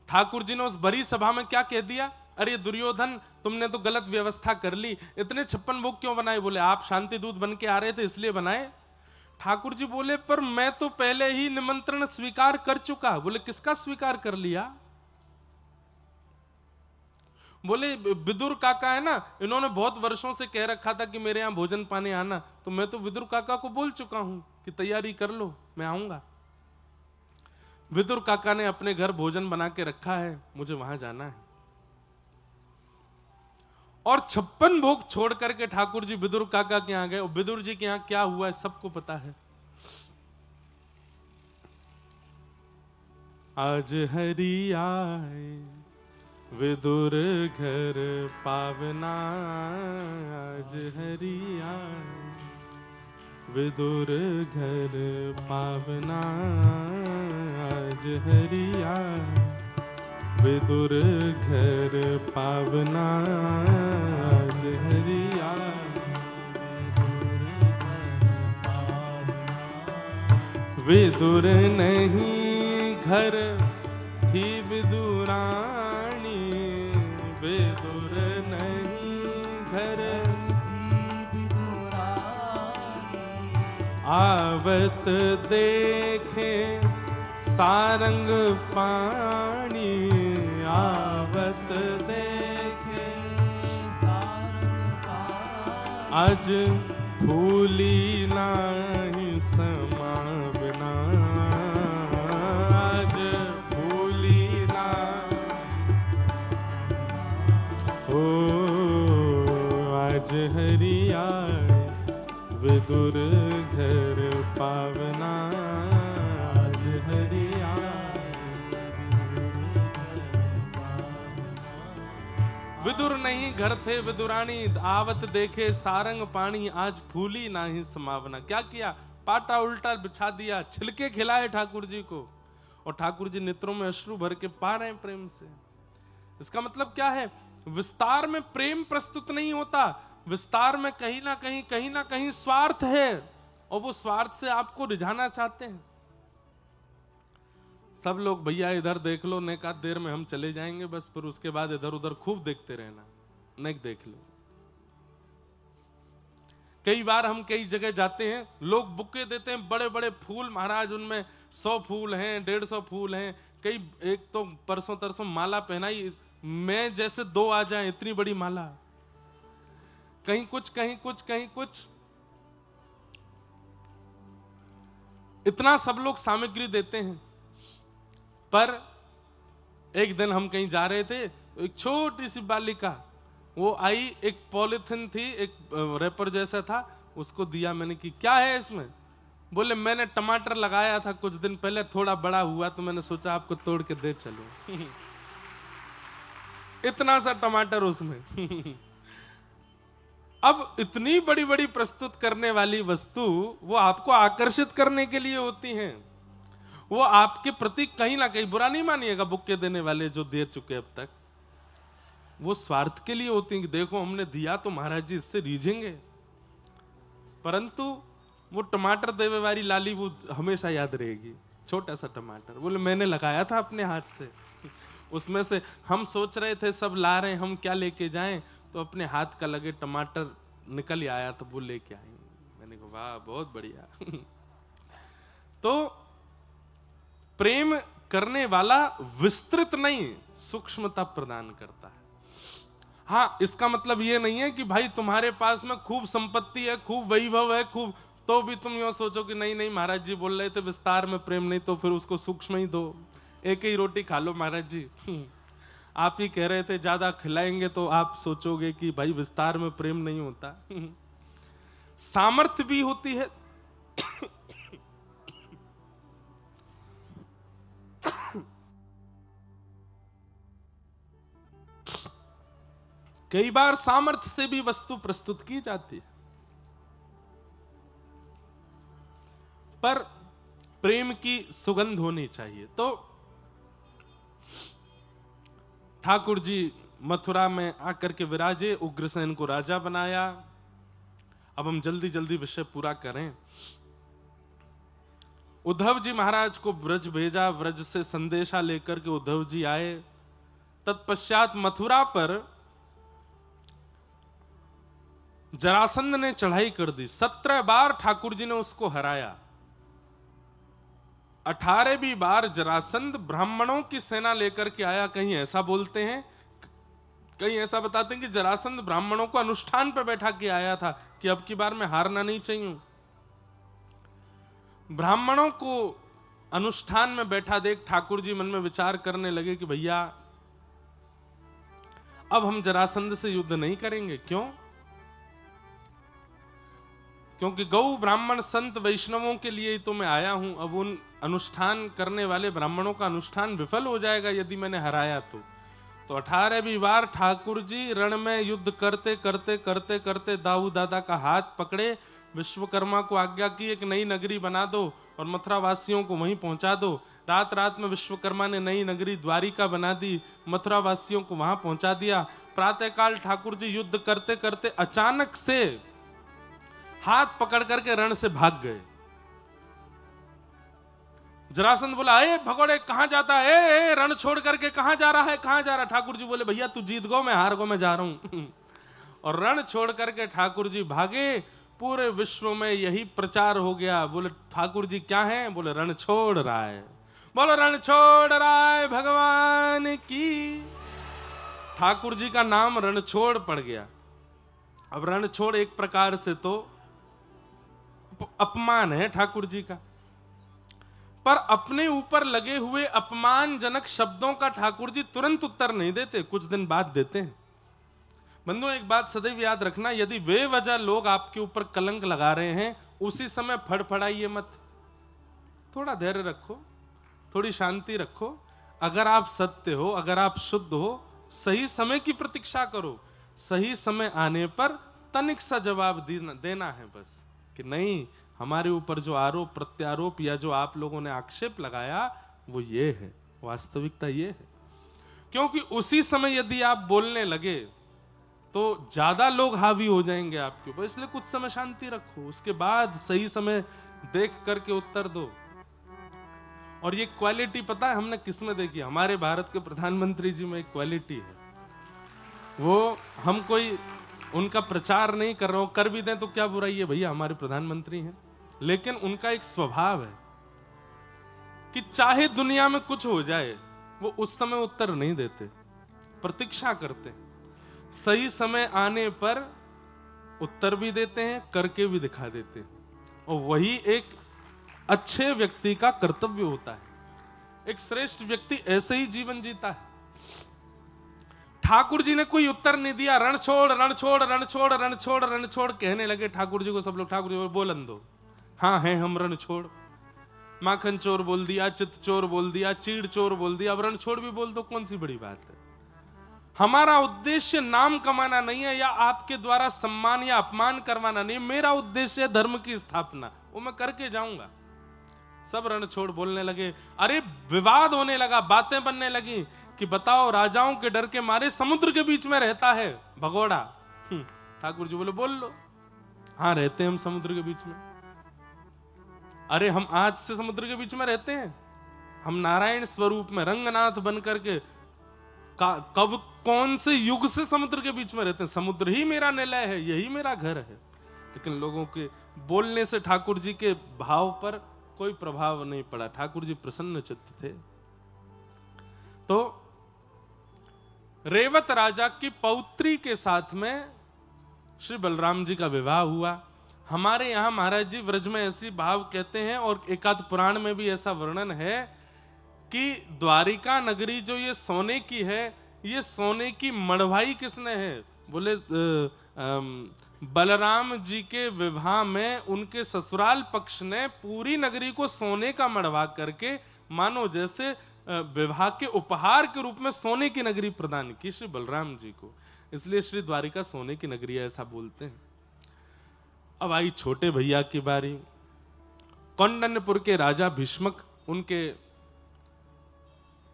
ठाकुर जी ने उस बड़ी सभा में क्या कह दिया? अरे दुर्योधन, तुमने तो गलत व्यवस्था कर ली, इतने 56 भोग क्यों बनाए? बोले आप शांति दूत बन के आ रहे थे इसलिए बनाए। ठाकुर जी बोले पर मैं तो पहले ही निमंत्रण स्वीकार कर चुका। बोले किसका स्वीकार कर लिया? बोले विदुर काका है ना, इन्होंने बहुत वर्षों से कह रखा था कि मेरे यहां भोजन पाने आना, तो मैं तो विदुर काका को बोल चुका हूं कि तैयारी कर लो, मैं आऊंगा। विदुर काका ने अपने घर भोजन बना के रखा है, मुझे वहां जाना है। और 56 भोग छोड़ करके ठाकुर जी विदुर काका के यहां गए। और विदुर जी के यहां क्या हुआ है सबको पता है। आज हरि आए विदुर घर पावना, आज हरि आए विदुर घर पावना, आज हरि आए विदुर घर पावना, आज हरि आए विदुर नहीं घर थी विदुरानी, विदुर नहीं घर थी विदुरानी, आवत देखे सारंग पानी, आवत देखे सारंग पानी, आज फूली नाही समावना, आज फूली ना हो, आज हरि आए विदुर घर पावना, आज हरि आए विदुर नहीं घर थे विदुरानी, आवत देखे सारंग पानी, आज फूली नाही समावना। क्या किया? पाटा उल्टा बिछा दिया, छिलके खिलाए ठाकुर जी को, और ठाकुर जी नेत्रों में अश्रु भर के पा रहे हैं प्रेम से। इसका मतलब क्या है? विस्तार में प्रेम प्रस्तुत नहीं होता, विस्तार में कहीं ना कहीं स्वार्थ है, और वो स्वार्थ से आपको रिझाना चाहते हैं। सब लोग भैया इधर देख लो, ने का देर में हम चले जाएंगे बस, फिर उसके बाद इधर उधर खूब देखते रहना, नेक देख लो। कई बार हम कई जगह जाते हैं, लोग बुके देते हैं बड़े बड़े फूल, महाराज उनमें 100 फूल हैं, 150 फूल हैं, कई एक तो परसों तरसों माला पहनाई, मैं जैसे 2 आ जाए इतनी बड़ी माला, कहीं कुछ कहीं कुछ कहीं कुछ, इतना सब लोग सामग्री देते हैं। पर एक दिन हम कहीं जा रहे थे, एक छोटी सी बालिका वो आई, एक पॉलिथिन थी, एक रैपर जैसा था, उसको दिया मैंने कि क्या है इसमें? बोले मैंने टमाटर लगाया था कुछ दिन पहले, थोड़ा बड़ा हुआ तो मैंने सोचा आपको तोड़ के दे चलो। इतना सा टमाटर उसमें। अब इतनी बड़ी बड़ी प्रस्तुत करने वाली वस्तु वो आपको आकर्षित करने के लिए होती हैं, वो आपके प्रति कहीं ना कहीं, बुरा नहीं मानिएगा बुक्के देने वाले जो दे चुके अब तक, वो स्वार्थ के लिए होती हैं कि देखो हमने दिया तो महाराज जी इससे रीझेंगे। परंतु वो टमाटर देवे वाली लाली वो हमेशा याद रहेगी, छोटा सा टमाटर, बोले मैंने लगाया था अपने हाथ से, उसमें से हम सोच रहे थे सब ला रहे हैं, हम क्या लेके जाएं, तो अपने हाथ का लगे टमाटर निकल ही आया, तो वो लेके आए। मैंने कहा वाह बहुत बढ़िया। तो प्रेम करने वाला विस्तृत नहीं, सूक्ष्मता प्रदान करता है। हाँ, इसका मतलब ये नहीं है कि भाई तुम्हारे पास में खूब संपत्ति है, खूब वैभव है, खूब, तो भी तुम यूं सोचो कि नहीं नहीं महाराज जी बोल रहे थे विस्तार में प्रेम नहीं, तो फिर उसको सूक्ष्म ही दो, एक ही रोटी खा लो महाराज जी। आप ही कह रहे थे ज्यादा खिलाएंगे तो आप सोचोगे कि भाई विस्तार में प्रेम नहीं होता। सामर्थ्य भी होती है। कई बार सामर्थ्य से भी वस्तु प्रस्तुत की जाती है, पर प्रेम की सुगंध होनी चाहिए। तो ठाकुर जी मथुरा में आकर के विराजे, उग्रसेन को राजा बनाया। अब हम जल्दी जल्दी विषय पूरा करें। उद्धव जी महाराज को ब्रज भेजा, ब्रज से संदेशा लेकर के उद्धव जी आए। तत्पश्चात मथुरा पर जरासंध ने चढ़ाई कर दी, 17 बार ठाकुर जी ने उसको हराया। 18वीं बार जरासंध ब्राह्मणों की सेना लेकर के आया। कहीं ऐसा बोलते हैं, कहीं ऐसा बताते हैं कि जरासंध ब्राह्मणों को अनुष्ठान पर बैठा के आया था कि अब की बार मैं हारना नहीं चाहिए। ब्राह्मणों को अनुष्ठान में बैठा देख ठाकुर जी मन में विचार करने लगे कि भैया अब हम जरासंध से युद्ध नहीं करेंगे। क्यों? क्योंकि गौ ब्राह्मण संत वैष्णवों के लिए ही तो मैं आया हूं। अब उन अनुष्ठान करने वाले ब्राह्मणों का अनुष्ठान विफल हो जाएगा यदि मैंने हराया तो 18वीं बार ठाकुर जी रण में युद्ध करते करते करते करते दाऊ दादा का हाथ पकड़े, विश्वकर्मा को आज्ञा की एक नई नगरी बना दो और मथुरा वासियों को वहीं पहुंचा दो। रात रात में विश्वकर्मा ने नई नगरी द्वारिका बना दी, मथुरा वासियों को वहां पहुंचा दिया। प्रातःकाल ठाकुर जी युद्ध करते करते अचानक से हाथ पकड़ करके रण से भाग गए। जरासंध बोला, ए भगोड़े कहां जाता है, ए रण छोड़ करके कहां जा रहा है, कहां जा रहा है? ठाकुर जी बोले, भैया तू जीत गो, मैं हार गो, मैं जा रहा हूं। और रण छोड़ करके ठाकुर जी भागे। पूरे विश्व में यही प्रचार हो गया। बोले ठाकुर जी क्या है? बोले रण छोड़ रहा है। बोलो रण छोड़ रहा है भगवान की। ठाकुर जी का नाम रणछोड़ पड़ गया। अब रणछोड़ एक प्रकार से तो अपमान है ठाकुर जी का, पर अपने ऊपर लगे हुए अपमानजनक शब्दों का ठाकुर जी तुरंत उत्तर नहीं देते, कुछ दिन बाद देते हैं। बंधुओं एक बात सदैव याद रखना, यदि बेवजह लोग आपके ऊपर कलंक लगा रहे हैं उसी समय फड़फड़ाइए मत। थोड़ा धैर्य रखो, थोड़ी शांति रखो। अगर आप सत्य हो, अगर आप शुद्ध हो, सही समय की प्रतीक्षा करो। सही समय आने पर तनिक सा जवाब देना है बस, कि नहीं हमारे ऊपर जो आरोप प्रत्यारोप या जो आप लोगों ने आक्षेप लगाया वो ये है, वास्तविकता ये है। क्योंकि उसी समय यदि आप बोलने लगे तो ज्यादा लोग हावी हो जाएंगे आपके ऊपर। इसलिए कुछ समय शांति रखो, उसके बाद सही समय देख करके उत्तर दो। और ये क्वालिटी पता है हमने किसमें देखी? हमारे भारत के प्रधानमंत्री जी में एक क्वालिटी है। वो हम कोई उनका प्रचार नहीं कर रहे हो, कर भी दें तो क्या बुराई है, भैया हमारे प्रधानमंत्री हैं। लेकिन उनका एक स्वभाव है कि चाहे दुनिया में कुछ हो जाए वो उस समय उत्तर नहीं देते, प्रतीक्षा करते हैं। सही समय आने पर उत्तर भी देते हैं, करके भी दिखा देते हैं। और वही एक अच्छे व्यक्ति का कर्तव्य होता है। एक श्रेष्ठ व्यक्ति ऐसे ही जीवन जीता है। ठाकुर जी ने कोई उत्तर नहीं दिया। रण छोड़ रण छोड़ रण छोड़ रण छोड़ रण छोड़ कहने लगे ठाकुर जी को सब लोग। ठाकुर जी बोलन दो, हाँ हैं हम रण छोड़। माखन चोर बोल दिया, चित चोर बोल दिया, चीड़ चोर बोल दिया, अब रण छोड़ भी बोल दो, कौन सी बड़ी बात है। हमारा उद्देश्य नाम कमाना नहीं है या आपके द्वारा सम्मान या अपमान करवाना नहीं। मेरा उद्देश्य है धर्म की स्थापना, वो मैं करके जाऊंगा। सब रण छोड़ बोलने लगे। अरे विवाद होने लगा, बातें बनने लगी कि बताओ राजाओं के डर के मारे समुद्र के बीच में रहता है भगोड़ा। ठाकुर जी बोले बोल लो, हाँ रहते हैं हम समुद्र के बीच में। अरे हम आज से समुद्र के बीच में रहते हैं, हम नारायण स्वरूप में रंगनाथ बन करके कब कौन से युग से समुद्र के बीच में रहते हैं। समुद्र ही मेरा निलय है, यही मेरा घर है। लेकिन लोगों के बोलने से ठाकुर जी के भाव पर कोई प्रभाव नहीं पड़ा। ठाकुर जी प्रसन्न चित्त थे। तो रेवत राजा की पौत्री के साथ में श्री बलराम जी का विवाह हुआ। हमारे यहां महाराज जी व्रज में ऐसी भाव कहते हैं और एकाध पुराण में भी ऐसा वर्णन है कि द्वारिका नगरी जो ये सोने की है, ये सोने की मढ़वाई किसने है? बोले बलराम जी के विवाह में उनके ससुराल पक्ष ने पूरी नगरी को सोने का मढ़वा करके मानो जैसे विवाह के उपहार के रूप में सोने की नगरी प्रदान की श्री बलराम जी को। इसलिए श्री द्वारिका सोने की नगरी है, ऐसा बोलते हैं। अब आई छोटे भैया की बारी। कौंडन्यपुर के राजा भीष्मक, उनके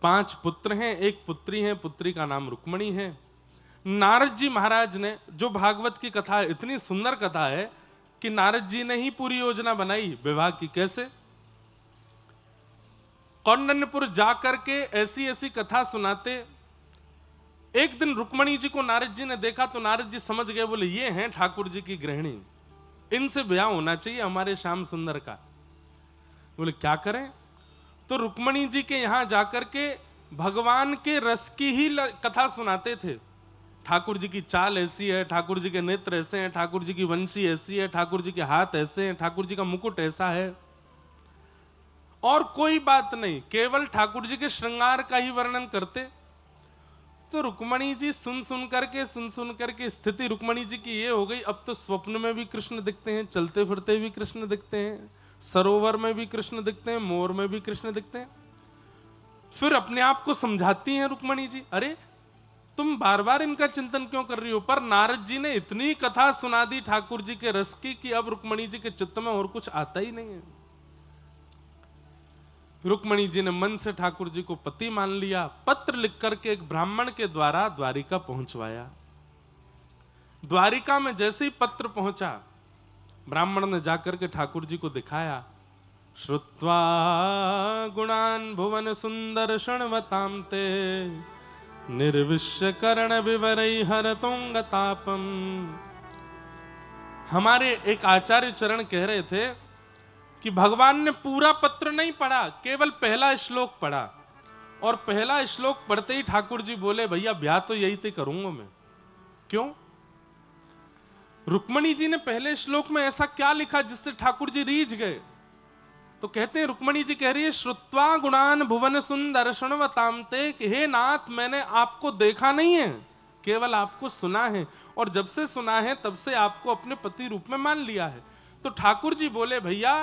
5 पुत्र हैं, एक पुत्री है, पुत्री का नाम रुक्मणी है। नारद जी महाराज ने, जो भागवत की कथा है, इतनी सुंदर कथा है कि नारद जी ने ही पूरी योजना बनाई विवाह की। कैसे? कौंडन्यपुर जाकर के ऐसी ऐसी कथा सुनाते। एक दिन रुक्मणी जी को नारद जी ने देखा तो नारद जी समझ गए, बोले ये हैं ठाकुर जी की गृहिणी, इनसे ब्याह होना चाहिए हमारे श्याम सुंदर का। बोले क्या करें? तो रुक्मणी जी के यहां जाकर के भगवान के रस की ही कथा सुनाते थे। ठाकुर जी की चाल ऐसी है, ठाकुर जी के नेत्र ऐसे हैं, ठाकुर जी की वंशी ऐसी है, ठाकुर जी के हाथ ऐसे हैं, ठाकुर जी का मुकुट ऐसा है। और कोई बात नहीं, केवल ठाकुर जी के श्रृंगार का ही वर्णन करते। तो रुक्मणी जी सुन सुन करके स्थिति रुक्मणी जी की ये हो गई, अब तो स्वप्न में भी कृष्ण दिखते हैं, चलते फिरते भी कृष्ण दिखते हैं, सरोवर में भी कृष्ण दिखते हैं, मोर में भी कृष्ण दिखते हैं। फिर अपने आप को समझाती हैं रुक्मणी जी, अरे तुम बार बार इनका चिंतन क्यों कर रही हो? पर नारद जी ने इतनी कथा सुना दी ठाकुर जी के रस की कि अब रुक्मणी जी के चित्त में और कुछ आता ही नहीं है। रुक्मणी जी ने मन से ठाकुर जी को पति मान लिया, पत्र लिख करके एक ब्राह्मण के द्वारा द्वारिका पहुंचवाया। द्वारिका में जैसे ही पत्र पहुंचा, ब्राह्मण ने जाकर के ठाकुर जी को दिखाया। श्रुत्वा गुणान भुवन सुंदर शृण्वतां ते निर्विश्य कर्ण विवरै हरतोंगतापम। हमारे एक आचार्य चरण कह रहे थे कि भगवान ने पूरा पत्र नहीं पढ़ा, केवल पहला श्लोक पढ़ा, और पहला श्लोक पढ़ते ही ठाकुर जी बोले, भैया ब्याह तो यही ते करूंगा मैं। क्यों? रुक्मणी जी ने पहले श्लोक में ऐसा क्या लिखा जिससे ठाकुर जी रीझ गए? तो कहते हैं, रुक्मणी जी कह रही है, श्रुत्वा गुणान भुवन सुंदर शृण्वतां ते, हे नाथ मैंने आपको देखा नहीं है, केवल आपको सुना है, और जब से सुना है तब से आपको अपने पति रूप में मान लिया है। तो ठाकुर जी बोले, भैया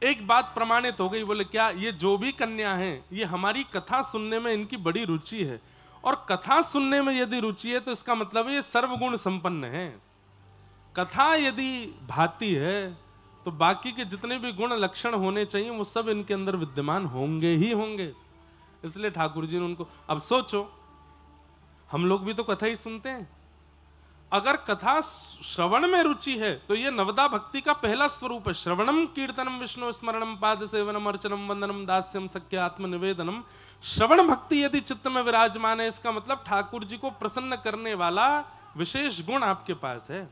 एक बात प्रमाणित हो गई। बोले क्या? ये जो भी कन्या है ये हमारी कथा सुनने में इनकी बड़ी रुचि है, और कथा सुनने में यदि रुचि है तो इसका मतलब है ये सर्वगुण संपन्न है। कथा यदि भाती है तो बाकी के जितने भी गुण लक्षण होने चाहिए वो सब इनके अंदर विद्यमान होंगे ही होंगे। इसलिए ठाकुर जी ने उनको, अब सोचो हम लोग भी तो कथा ही सुनते हैं, अगर कथा श्रवण में रुचि है तो ये नवदा भक्ति का पहला स्वरूप है। श्रवणम कीर्तनम विष्णु स्मरणम पाद सेवनम अर्चनम वंदनम दास्यम सख्य आत्मनिवेदनम। श्रवण भक्ति यदि चित्त में विराजमान है, इसका मतलब ठाकुर जी को प्रसन्न करने वाला विशेष गुण आपके पास है।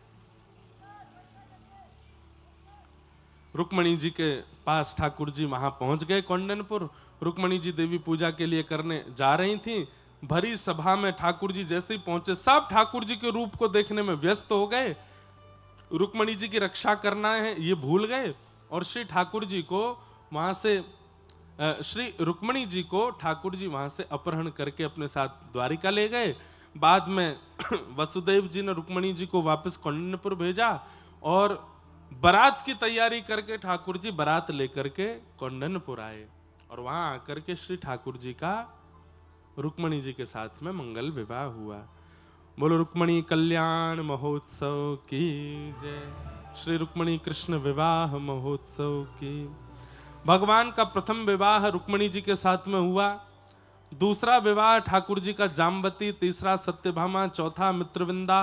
रुक्मणी जी के पास ठाकुर जी वहां पहुंच गए कौंडनपुर। रुक्मणी जी देवी पूजा के लिए करने जा रही थी। भरी सभा में ठाकुर जी जैसे ही पहुंचे, सब ठाकुर जी के रूप को देखने में व्यस्त हो गए। रुक्मणी जी की रक्षा करना है ये भूल गए, और श्री ठाकुर जी को वहां से श्री रुक्मणी जी को ठाकुर जी वहां से अपहरण करके अपने साथ द्वारिका ले गए। बाद में वसुदेव जी ने रुक्मणी जी को वापस कौंडन्यपुर भेजा, और बारात की तैयारी करके ठाकुर जी बारात लेकर के कौंडन्यपुर आए, और वहां आकर के श्री ठाकुर जी का रुक्मणी जी के साथ में मंगल विवाह हुआ। बोलो रुक्मणी कल्याण महोत्सव की जय। श्री रुक्मणी कृष्ण विवाह महोत्सव की। भगवान का प्रथम विवाह रुक्मणी जी के साथ में हुआ, दूसरा विवाह ठाकुर जी का जाम्बती, तीसरा सत्यभामा, चौथा मित्रविंदा।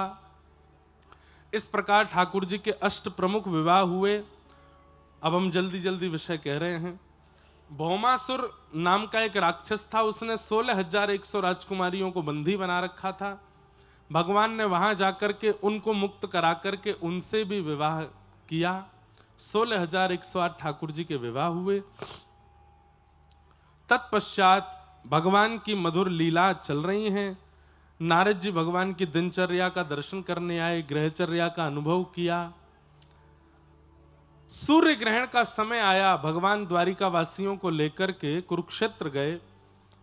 इस प्रकार ठाकुर जी के अष्ट प्रमुख विवाह हुए। अब हम जल्दी जल्दी विषय कह रहे हैं। भौमासुर नाम का एक राक्षस था, उसने 16,100 राजकुमारियों को बंदी बना रखा था। भगवान ने वहां जाकर के उनको मुक्त करा करके उनसे भी विवाह किया। 16,108 ठाकुर जी के विवाह हुए। तत्पश्चात भगवान की मधुर लीला चल रही हैं। नारद जी भगवान की दिनचर्या का दर्शन करने आए, ग्रहचर्या का अनुभव किया। सूर्य ग्रहण का समय आया, भगवान द्वारिका वासियों को लेकर के कुरुक्षेत्र गए,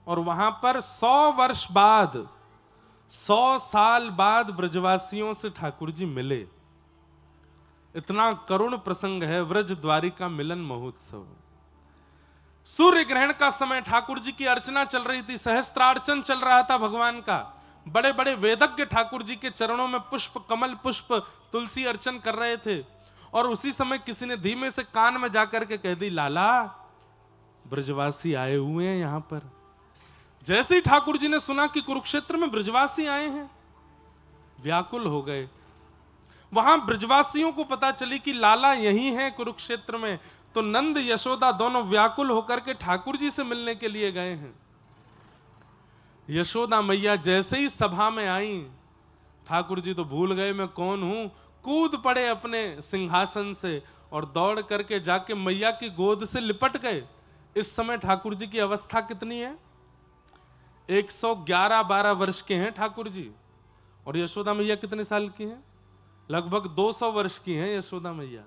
और वहां पर 100 वर्ष बाद, 100 साल बाद ब्रजवासियों से ठाकुर जी मिले। इतना करुण प्रसंग है, व्रज द्वारिका मिलन महोत्सव। सूर्य ग्रहण का समय, ठाकुर जी की अर्चना चल रही थी, सहस्त्रार्चन चल रहा था भगवान का। बड़े बड़े वेदज्ञ ठाकुर जी के चरणों में पुष्प, कमल पुष्प, तुलसी अर्चन कर रहे थे। और उसी समय किसी ने धीमे से कान में जाकर के कह दी, लाला ब्रजवासी आए हुए हैं यहां पर। जैसे ही ठाकुर जी ने सुना कि कुरुक्षेत्र में ब्रजवासी आए हैं, व्याकुल हो गए। वहां ब्रजवासियों को पता चली कि लाला यही हैं कुरुक्षेत्र में, तो नंद यशोदा दोनों व्याकुल होकर के ठाकुर जी से मिलने के लिए गए हैं। यशोदा मैया जैसे ही सभा में आई, ठाकुर जी तो भूल गए मैं कौन हूं, कूद पड़े अपने सिंहासन से और दौड़ करके जाके मैया की गोद से लिपट गए। इस समय ठाकुर जी की अवस्था कितनी है? 111-12 वर्ष के हैं ठाकुर जी, और यशोदा मैया कितने साल की हैं? लगभग 200 वर्ष की हैं यशोदा मैया।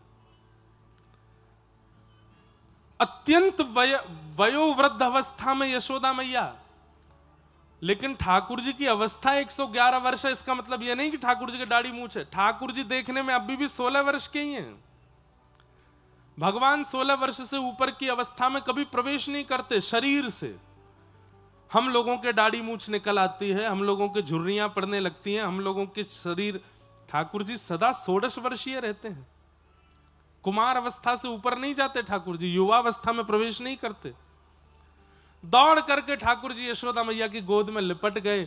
अत्यंत वयोवृद्ध अवस्था में यशोदा मैया, लेकिन ठाकुर जी की अवस्था 111 वर्ष है, इसका मतलब यह नहीं कि ठाकुर जी की दाढ़ी मूंछ है। ठाकुर जी देखने में अभी भी 16 वर्ष के ही हैं। भगवान 16 वर्ष से ऊपर की अवस्था में कभी प्रवेश नहीं करते शरीर से। हम लोगों के दाढ़ी मूंछ निकल आती है, हम लोगों के झुर्रियां पड़ने लगती हैं, हम लोगों के शरीर। ठाकुर जी सदा 16 वर्षीय रहते हैं। कुमार अवस्था से ऊपर नहीं जाते ठाकुर जी, युवा अवस्था में प्रवेश नहीं करते। दौड़ करके ठाकुर जी यशोदा मैया की गोद में लिपट गए।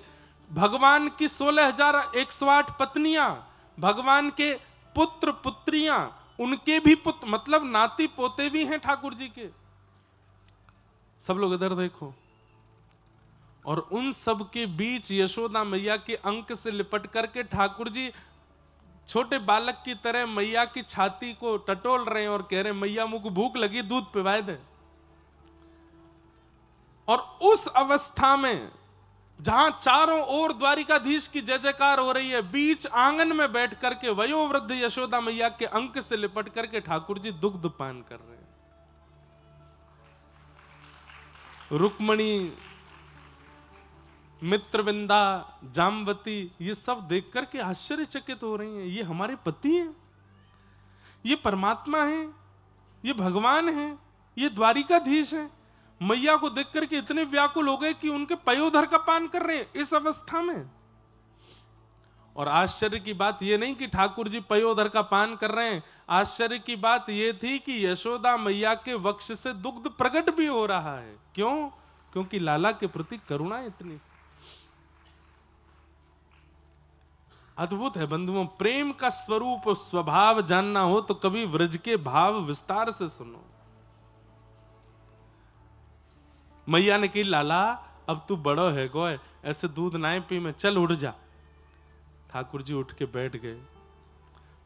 भगवान की 16,108 पत्नियां, भगवान के पुत्र पुत्रियां, उनके भी पुत्र मतलब नाती पोते भी हैं ठाकुर जी के। सब लोग इधर देखो। और उन सब के बीच यशोदा मैया के अंक से लिपट करके ठाकुर जी छोटे बालक की तरह मैया की छाती को टटोल रहे हैं और कह रहे हैं मैया मुझको भूख लगी, दूध पिवाए दे। और उस अवस्था में जहां चारों ओर द्वारिकाधीश की जय जयकार हो रही है, बीच आंगन में बैठ करके वयोवृद्ध यशोदा मैया के अंक से लिपट करके ठाकुर जी दुग्ध पान कर रहे हैं। रुक्मणी, मित्रविंदा, जामवती ये सब देख करके आश्चर्यचकित हो रही हैं। ये हमारे पति हैं, ये परमात्मा हैं, ये भगवान हैं, ये द्वारिकाधीश हैं। मैया को देख करके इतने व्याकुल हो गए कि उनके पयोधर का पान कर रहे हैं इस अवस्था में। और आश्चर्य की बात यह नहीं कि ठाकुर जी पयोधर का पान कर रहे हैं, आश्चर्य की बात यह थी कि यशोदा मैया के वक्ष से दुग्ध प्रकट भी हो रहा है। क्यों? क्योंकि लाला के प्रति करुणा इतनी अद्भुत है। बंधुओं, प्रेम का स्वरूप स्वभाव जानना हो तो कभी व्रज के भाव विस्तार से सुनो। मैया ने कही लाला अब तू बड़ो है गोय, ऐसे दूध नाए पी में, चल उठ जा। ठाकुर जी उठ के बैठ गए।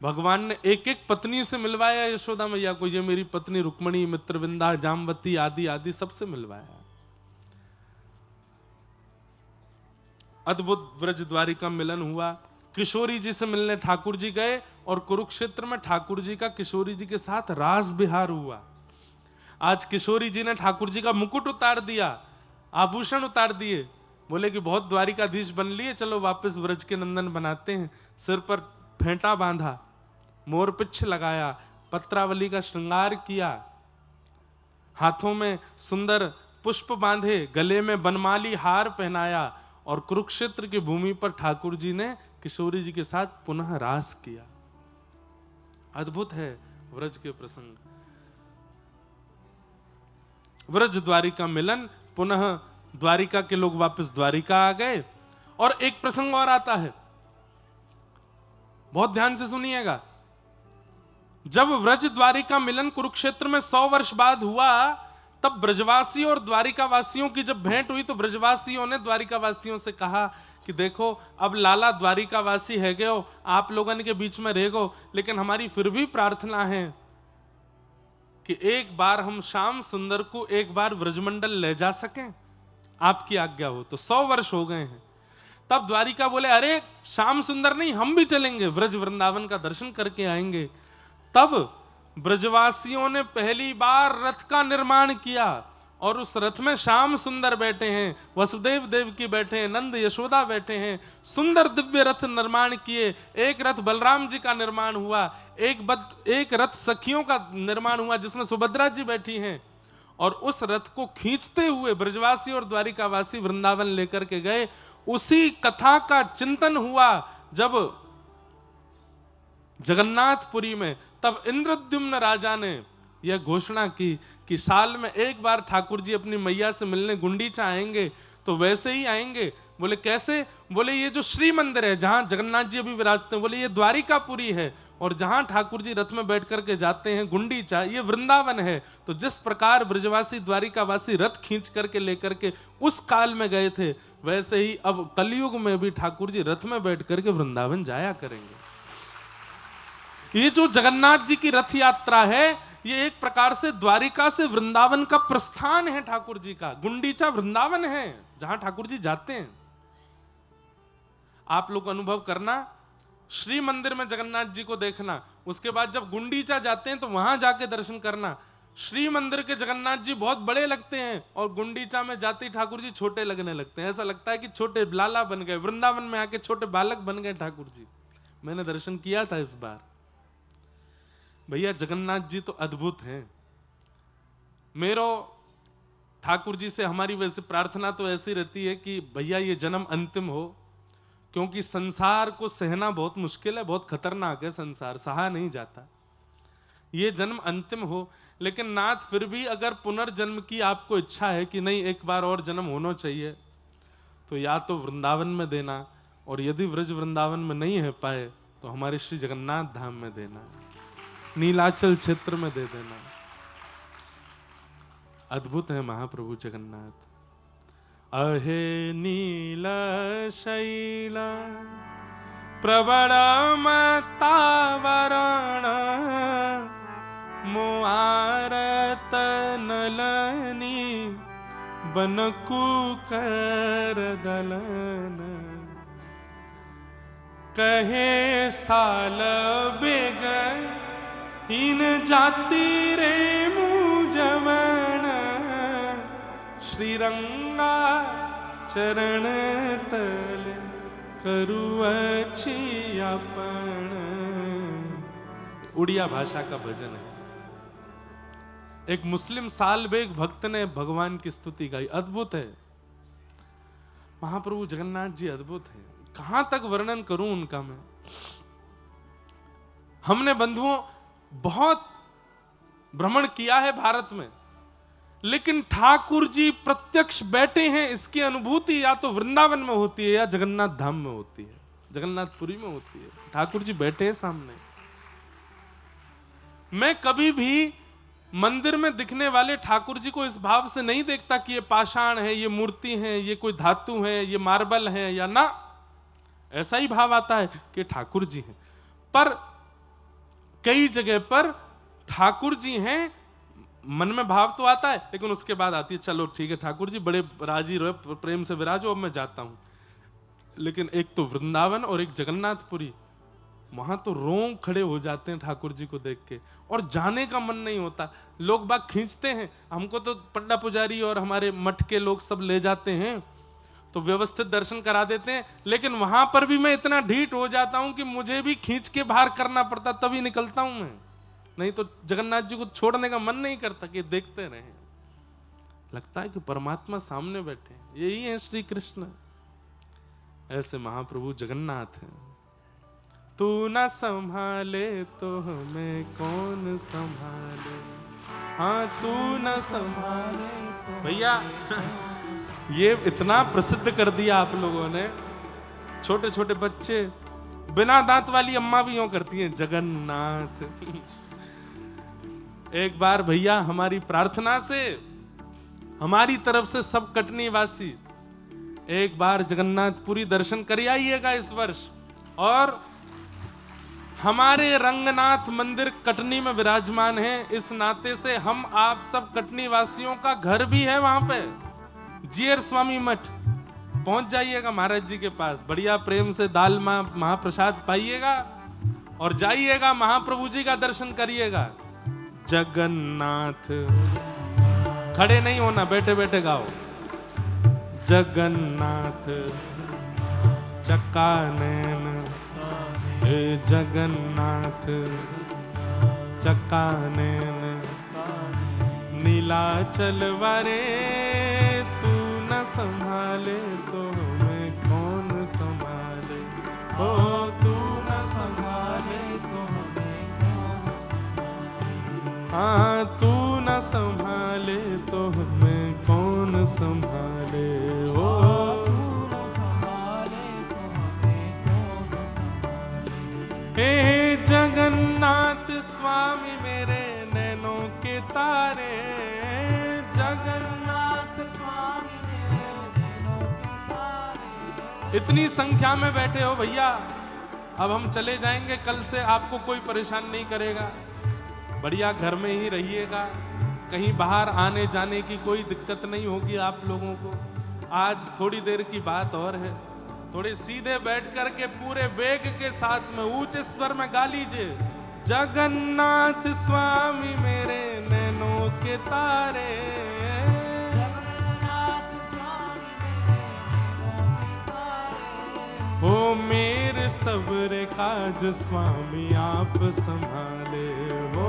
भगवान ने एक एक पत्नी से मिलवाया यशोदा मैया को। ये मेरी पत्नी रुक्मणी, मित्रविंदा, जामवती आदि आदि सबसे मिलवाया। अद्भुत ब्रज द्वारिका मिलन हुआ। किशोरी जी से मिलने ठाकुर जी गए और कुरुक्षेत्र में ठाकुर जी का किशोरी जी के साथ रास विहार हुआ। आज किशोरी जी ने ठाकुर जी का मुकुट उतार दिया, आभूषण उतार दिए, बोले कि बहुत द्वारिकाधीश बन लिए, चलो वापस व्रज के नंदन बनाते हैं। सिर पर फेंटा बांधा, मोरपिच्छ लगाया, पत्रावली का श्रृंगार किया, हाथों में सुंदर पुष्प बांधे, गले में बनमाली हार पहनाया और कुरुक्षेत्र की भूमि पर ठाकुर जी ने किशोरी जी के साथ पुनः रास किया। अद्भुत है व्रज के प्रसंग। व्रज द्वारिका मिलन, पुनः द्वारिका के लोग वापस द्वारिका आ गए। और एक प्रसंग और आता है, बहुत ध्यान से सुनिएगा। जब व्रज द्वारिका मिलन कुरुक्षेत्र में 100 वर्ष बाद हुआ, तब ब्रजवासी और द्वारिका वासियों की जब भेंट हुई तो ब्रजवासियों ने द्वारिका वासियों से कहा कि देखो अब लाला द्वारिका वासी है गए हो, आप लोगों के बीच में रह गो, लेकिन हमारी फिर भी प्रार्थना है कि एक बार हम श्याम सुंदर को एक बार व्रजमंडल ले जा सकें, आपकी आज्ञा हो तो। 100 वर्ष हो गए हैं। तब द्वारिका बोले अरे श्याम सुंदर नहीं, हम भी चलेंगे, व्रज वृंदावन का दर्शन करके आएंगे। तब ब्रजवासियों ने पहली बार रथ का निर्माण किया और उस रथ में श्याम सुंदर बैठे हैं, वसुदेव देवकी बैठे हैं, नंद यशोदा बैठे हैं। सुंदर दिव्य रथ निर्माण किए। एक रथ बलराम जी का निर्माण हुआ, एक रथ सखियों का निर्माण हुआ जिसमें सुभद्रा जी बैठी हैं। और उस रथ को खींचते हुए ब्रजवासी और द्वारिकावासी वृंदावन लेकर के गए। उसी कथा का चिंतन हुआ जब जगन्नाथपुरी में। तब इंद्रद्युम्न राजा ने यह घोषणा की कि साल में एक बार ठाकुर जी अपनी मैया से मिलने गुंडीचा आएंगे। तो वैसे ही आएंगे। बोले कैसे? बोले ये जो श्री मंदिर है जहां जगन्नाथ जी अभी विराजते हैं, बोले ये द्वारिकापुरी है, और जहां ठाकुर जी रथ में बैठ करके जाते हैं गुंडीचा, ये वृंदावन है। तो जिस प्रकार ब्रजवासी द्वारिकावासी रथ खींच करके लेकर के उस काल में गए थे, वैसे ही अब कलयुग में भी ठाकुर जी रथ में बैठ करके वृंदावन जाया करेंगे। ये जो जगन्नाथ जी की रथ यात्रा है, ये एक प्रकार से द्वारिका से वृंदावन का प्रस्थान है ठाकुर जी का। गुंडीचा वृंदावन है जहां ठाकुर जी जाते हैं। आप लोग अनुभव करना, श्री मंदिर में जगन्नाथ जी को देखना, उसके बाद जब गुंडीचा जाते हैं तो वहां जाके दर्शन करना। श्री मंदिर के जगन्नाथ जी बहुत बड़े लगते हैं और गुंडीचा में जाते ही ठाकुर जी छोटे लगने लगते हैं। ऐसा लगता है कि छोटे लाला बन गए, वृंदावन में आके छोटे बालक बन गए ठाकुर जी। मैंने दर्शन किया था इस बार। भैया जगन्नाथ जी तो अद्भुत हैं। मेरो ठाकुर जी से हमारी वैसे प्रार्थना तो ऐसी रहती है कि भैया ये जन्म अंतिम हो, क्योंकि संसार को सहना बहुत मुश्किल है, बहुत खतरनाक है संसार, सहा नहीं जाता। ये जन्म अंतिम हो, लेकिन नाथ फिर भी अगर पुनर्जन्म की आपको इच्छा है कि नहीं एक बार और जन्म होना चाहिए, तो या तो वृंदावन में देना, और यदि व्रज वृंदावन में नहीं है पाए तो हमारे श्री जगन्नाथ धाम में देना, नीलाचल क्षेत्र में दे देना। अद्भुत है महाप्रभु जगन्नाथ। अहे नील शैल प्रबल मतावरण मुआरत नलनी बनकु कर दलन कहे साल बेग इन जाति रे मुझमन श्रीरंगा चरण तल करुअछि अपन। उड़िया भाषा का भजन है। एक मुस्लिम साल बेग भक्त ने भगवान की स्तुति गाई। अद्भुत है महाप्रभु जगन्नाथ जी, अद्भुत है। कहां तक वर्णन करूं उनका मैं। हमने बंधुओं बहुत भ्रमण किया है भारत में, लेकिन ठाकुर जी प्रत्यक्ष बैठे हैं इसकी अनुभूति या तो वृंदावन में होती है या जगन्नाथ धाम में होती है, जगन्नाथपुरी में होती है। ठाकुर जी बैठे हैं सामने। मैं कभी भी मंदिर में दिखने वाले ठाकुर जी को इस भाव से नहीं देखता कि ये पाषाण है, ये मूर्ति है, ये कोई धातु है, ये मार्बल है, या ना, ऐसा ही भाव आता है कि ठाकुर जी हैं। पर कई जगह पर ठाकुर जी हैं, मन में भाव तो आता है, लेकिन उसके बाद आती है चलो ठीक है ठाकुर जी बड़े राजी रहो, प्रेम से विराजो, अब मैं जाता हूं। लेकिन एक तो वृंदावन और एक जगन्नाथपुरी, वहां तो रोंग खड़े हो जाते हैं ठाकुर जी को देख के, और जाने का मन नहीं होता। लोग बाग खींचते हैं हमको, तो पट्टा पुजारी और हमारे मठ के लोग सब ले जाते हैं तो व्यवस्थित दर्शन करा देते हैं, लेकिन वहां पर भी मैं इतना ढीठ हो जाता हूं कि मुझे भी खींच के बाहर करना पड़ता, तभी निकलता हूं मैं। नहीं तो जगन्नाथ जी को छोड़ने का मन नहीं करता कि देखते रहे। लगता है कि परमात्मा सामने बैठे, यही है श्री कृष्ण। ऐसे महाप्रभु जगन्नाथ हैं। तू न संभाले तो हमें कौन संभाले, हाँ तू न संभाले तो भैया ये इतना प्रसिद्ध कर दिया आप लोगों ने। छोटे छोटे बच्चे, बिना दांत वाली अम्मा भी यूं करती हैं, जगन्नाथ। एक बार भैया हमारी प्रार्थना से, हमारी तरफ से सब कटनी वासी एक बार जगन्नाथपुरी दर्शन कर आइएगा इस वर्ष। और हमारे रंगनाथ मंदिर कटनी में विराजमान है, इस नाते से हम आप सब कटनी वासियों का घर भी है वहां पे। जीयर स्वामी मठ पहुंच जाइएगा महाराज जी के पास, बढ़िया प्रेम से दाल महाप्रसाद पाइएगा और जाइएगा, महाप्रभु जी का दर्शन करिएगा। जगन्नाथ, खड़े नहीं होना, बैठे बैठे गाओ। जगन्नाथ चकानैन, हे जगन्नाथ चकानैन, नीलाचल वारे तू न संभाले तो हमें कौन संभाले, ओ तू न संभाले तो हमें कौन संभाले, हाँ तू न संभाले तो हमें कौन संभाले, ओ तू न संभाले तो हमें कौन संभाले। हे जगन्नाथ स्वामी मेरे नैनों के तारे, जगन्नाथ स्वामी मेरे नैनों के तारे। इतनी संख्या में बैठे हो भैया, अब हम चले जाएंगे, कल से आपको कोई परेशान नहीं करेगा, बढ़िया घर में ही रहिएगा, कहीं बाहर आने जाने की कोई दिक्कत नहीं होगी आप लोगों को। आज थोड़ी देर की बात और है, थोड़े सीधे बैठ करके पूरे वेग के साथ में ऊंचे स्वर में गा लीजिए, जगन्नाथ स्वामी मेरे नैनों के तारे। हो मेरे सब्र काज स्वामी आप संभाले। हो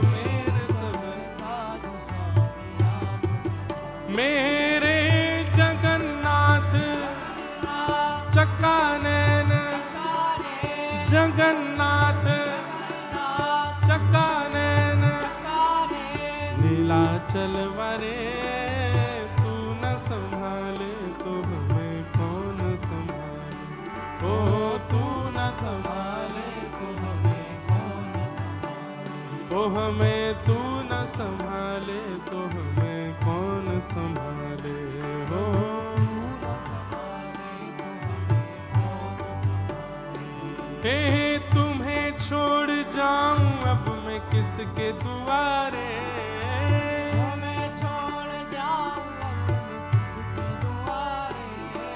मेरे सब्र काज स्वामी आप संभाले। मेरे जगन्नाथ चक्का नैन, जगन्नाथ चक्का नैन, नीलाचल वारे तू न संभाले तो हमें कौन संभाले। ओ तू न संभाले तो हमें कौन संभाले। ओ हमें तू न संभाले तो हमें कौन संभाले। हो हे तुम्हें छोड़ जाऊं अब मैं किसके दुआरे। तुम्हें छोड़ जाऊं अब मैं किसके दुआरे।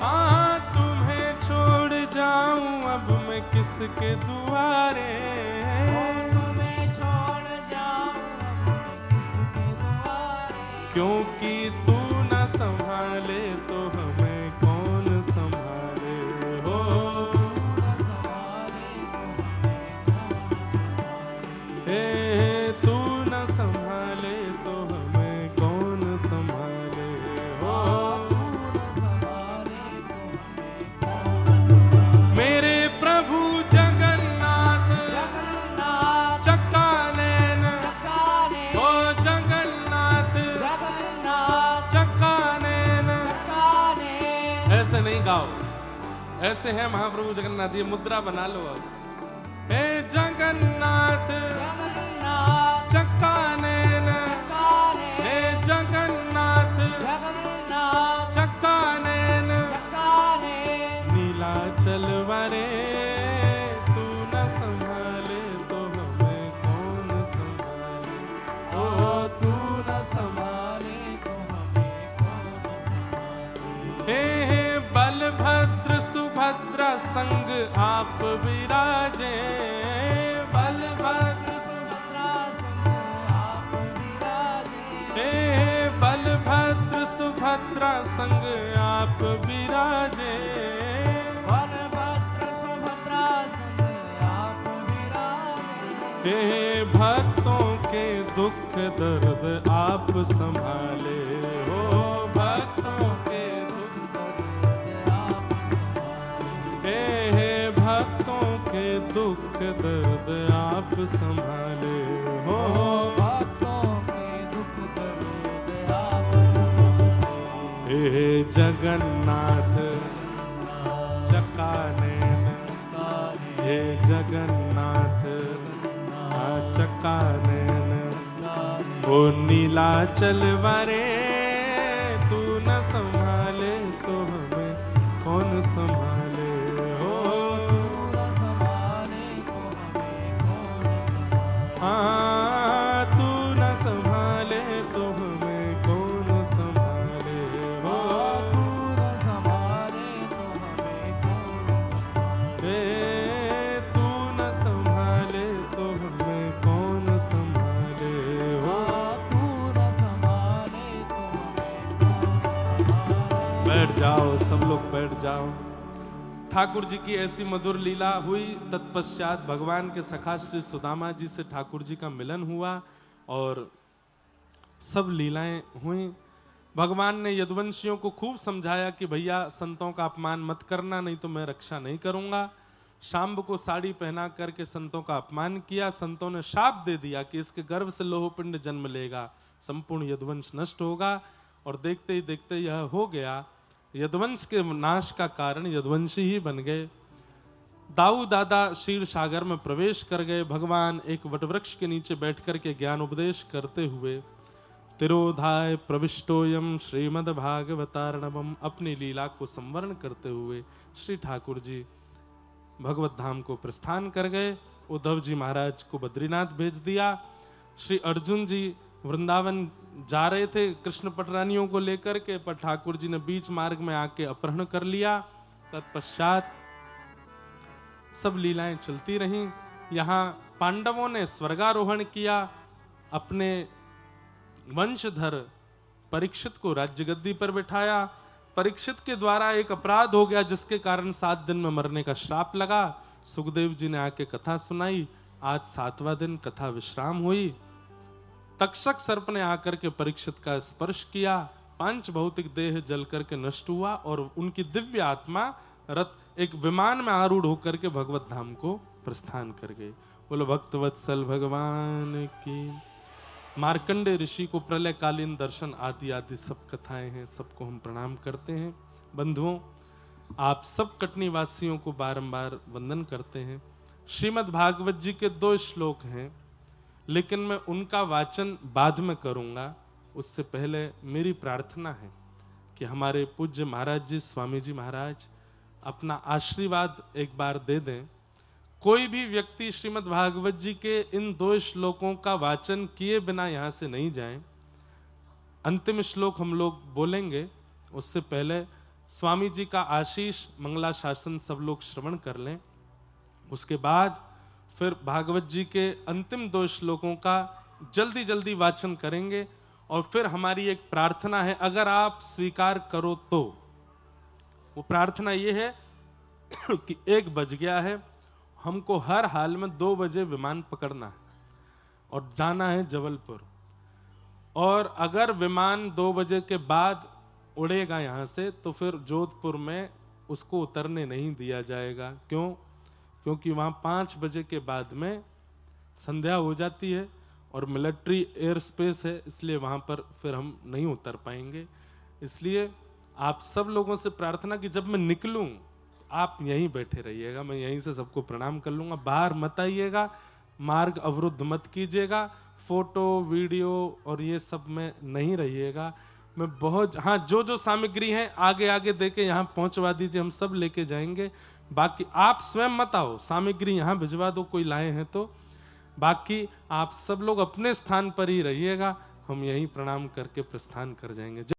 हाँ तुम्हें छोड़ जाऊं अब मैं किसके दुआरे। तुम्हें छोड़ जाऊं अब मैं किसके दुआरे। क्योंकि तू न संभाले तो हमें कौन संभाले। हो तू न संभाले तो हमें कौन संभाले। हो मेरे प्रभु जगन्नाथ चक्का नैन, हो जगन्नाथ चक्का नैन। ऐसे नहीं गाओ, ऐसे है महाप्रभु जगन्नाथ, ये मुद्रा बना लो अब। हे जगन्नाथ चक्का नैन, हे जगन्नाथ चक्का नैन, नीलाचल वारे तू न संभाले तो हमें कौन संभाले। ओ तू न संभाले तो हमें कौन संभाले। हे बलभद्र सुभद्रा संग आप विराजे। बलभद्र सुभद्रा संग आप विराजे। हे बलभद्र सुभद्रा संग आप विराजे। बलभद्र सुभद्रा संग आप विराजे। हे भक्तों के दुख दर्द आप संभाले। हो भक्तों के दुख दर्द आप संभाले। हे भक्तों के दुख दर्द आप संभाले। हो भक्तों के दुख दर्द आप संभाले। हे जगन्नाथ चक्का नैन, हे जगन्नाथ चक्का नैन, ओ नीलाचल वारे तू न संभाले तो हमें कौन संभाले। हाँ तू न संभाले तो हमें कौन संभाले। हो तू न संभाले तो हमें कौन संभाले। तू न संभाले तो हमें कौन संभाले। हो तू न संभाले तो हमें कौन संभाले। बैठ जाओ सब लोग, बैठ जाओ। ठाकुर जी की ऐसी मधुर लीला हुई। तत्पश्चात भगवान के सखा श्री सुदामा जी से ठाकुर जी का मिलन हुआ और सब लीलाएं हुई। भगवान ने यदुवंशियों को खूब समझाया कि भैया संतों का अपमान मत करना, नहीं तो मैं रक्षा नहीं करूंगा। शांब को साड़ी पहना करके संतों का अपमान किया। संतों ने शाप दे दिया कि इसके गर्भ से लोहपिंड जन्म लेगा, संपूर्ण यदुवंश नष्ट होगा। और देखते ही देखते यह हो गया। यदुवंश के नाश का कारण यदुवंशी ही बन गए। दाऊ दादा क्षीर सागर में प्रवेश कर गए। भगवान एक वटवृक्ष के नीचे बैठकर के ज्ञान उपदेश करते हुए तिरोधाय प्रविष्टोयम श्रीमद् भागवतार्णवम अपनी लीला को संवरण करते हुए श्री ठाकुर जी भगवत धाम को प्रस्थान कर गए। उद्धव जी महाराज को बद्रीनाथ भेज दिया। श्री अर्जुन जी वृंदावन जा रहे थे कृष्ण पटरानियों को लेकर के, पर ठाकुर जी ने बीच मार्ग में आके अपहरण कर लिया। तत्पश्चात सब लीलाएं चलती रहीं। यहाँ पांडवों ने स्वर्गारोहण किया, अपने वंशधर परीक्षित को राज्य गद्दी पर बिठाया। परीक्षित के द्वारा एक अपराध हो गया जिसके कारण 7 दिन में मरने का श्राप लगा। सुखदेव जी ने आके कथा सुनाई। आज 7वां दिन कथा विश्राम हुई। तक्षक सर्प ने आकर के परीक्षित का स्पर्श किया। 5 भौतिक देह जल करके नष्ट हुआ और उनकी दिव्य आत्मा रथ एक विमान में आरूढ़ होकर के भगवत धाम को प्रस्थान कर गए। बोलो भक्तवत्सल भगवान की। मार्कंडे ऋषि को प्रलय कालीन दर्शन आदि आदि सब कथाएं हैं, सबको हम प्रणाम करते हैं। बंधुओं, आप सब कटनी वासियों को बारंबार वंदन करते हैं। श्रीमद् भागवत जी के 2 श्लोक हैं, लेकिन मैं उनका वाचन बाद में करूंगा। उससे पहले मेरी प्रार्थना है कि हमारे पूज्य महाराज जी, स्वामी जी महाराज अपना आशीर्वाद एक बार दे दें। कोई भी व्यक्ति श्रीमद् भागवत जी के इन 2 श्लोकों का वाचन किए बिना यहां से नहीं जाए। अंतिम श्लोक हम लोग बोलेंगे, उससे पहले स्वामी जी का आशीष मंगलाशासन सब लोग श्रवण कर लें। उसके बाद फिर भागवत जी के अंतिम 2 श्लोकों का जल्दी जल्दी वाचन करेंगे। और फिर हमारी एक प्रार्थना है, अगर आप स्वीकार करो तो। वो प्रार्थना ये है कि 1 बज गया है, हमको हर हाल में 2 बजे विमान पकड़ना है और जाना है जबलपुर। और अगर विमान 2 बजे के बाद उड़ेगा यहां से, तो फिर जोधपुर में उसको उतरने नहीं दिया जाएगा। क्यों? क्योंकि वहां 5 बजे के बाद में संध्या हो जाती है और मिलिट्री एयर स्पेस है, इसलिए वहां पर फिर हम नहीं उतर पाएंगे। इसलिए आप सब लोगों से प्रार्थना कि जब मैं निकलूं आप यहीं बैठे रहिएगा, मैं यहीं से सबको प्रणाम कर लूंगा। बाहर मत आइएगा, मार्ग अवरुद्ध मत कीजिएगा, फोटो वीडियो और ये सब में नहीं रहिएगा। मैं बहुत जो सामग्री है आगे आगे देके यहाँ पहुंचवा दीजिए, हम सब लेके जाएंगे। बाकी आप स्वयं मत आओ, सामग्री यहाँ भिजवा दो कोई लाए हैं तो। बाकी आप सब लोग अपने स्थान पर ही रहिएगा, हम यहीं प्रणाम करके प्रस्थान कर जाएंगे।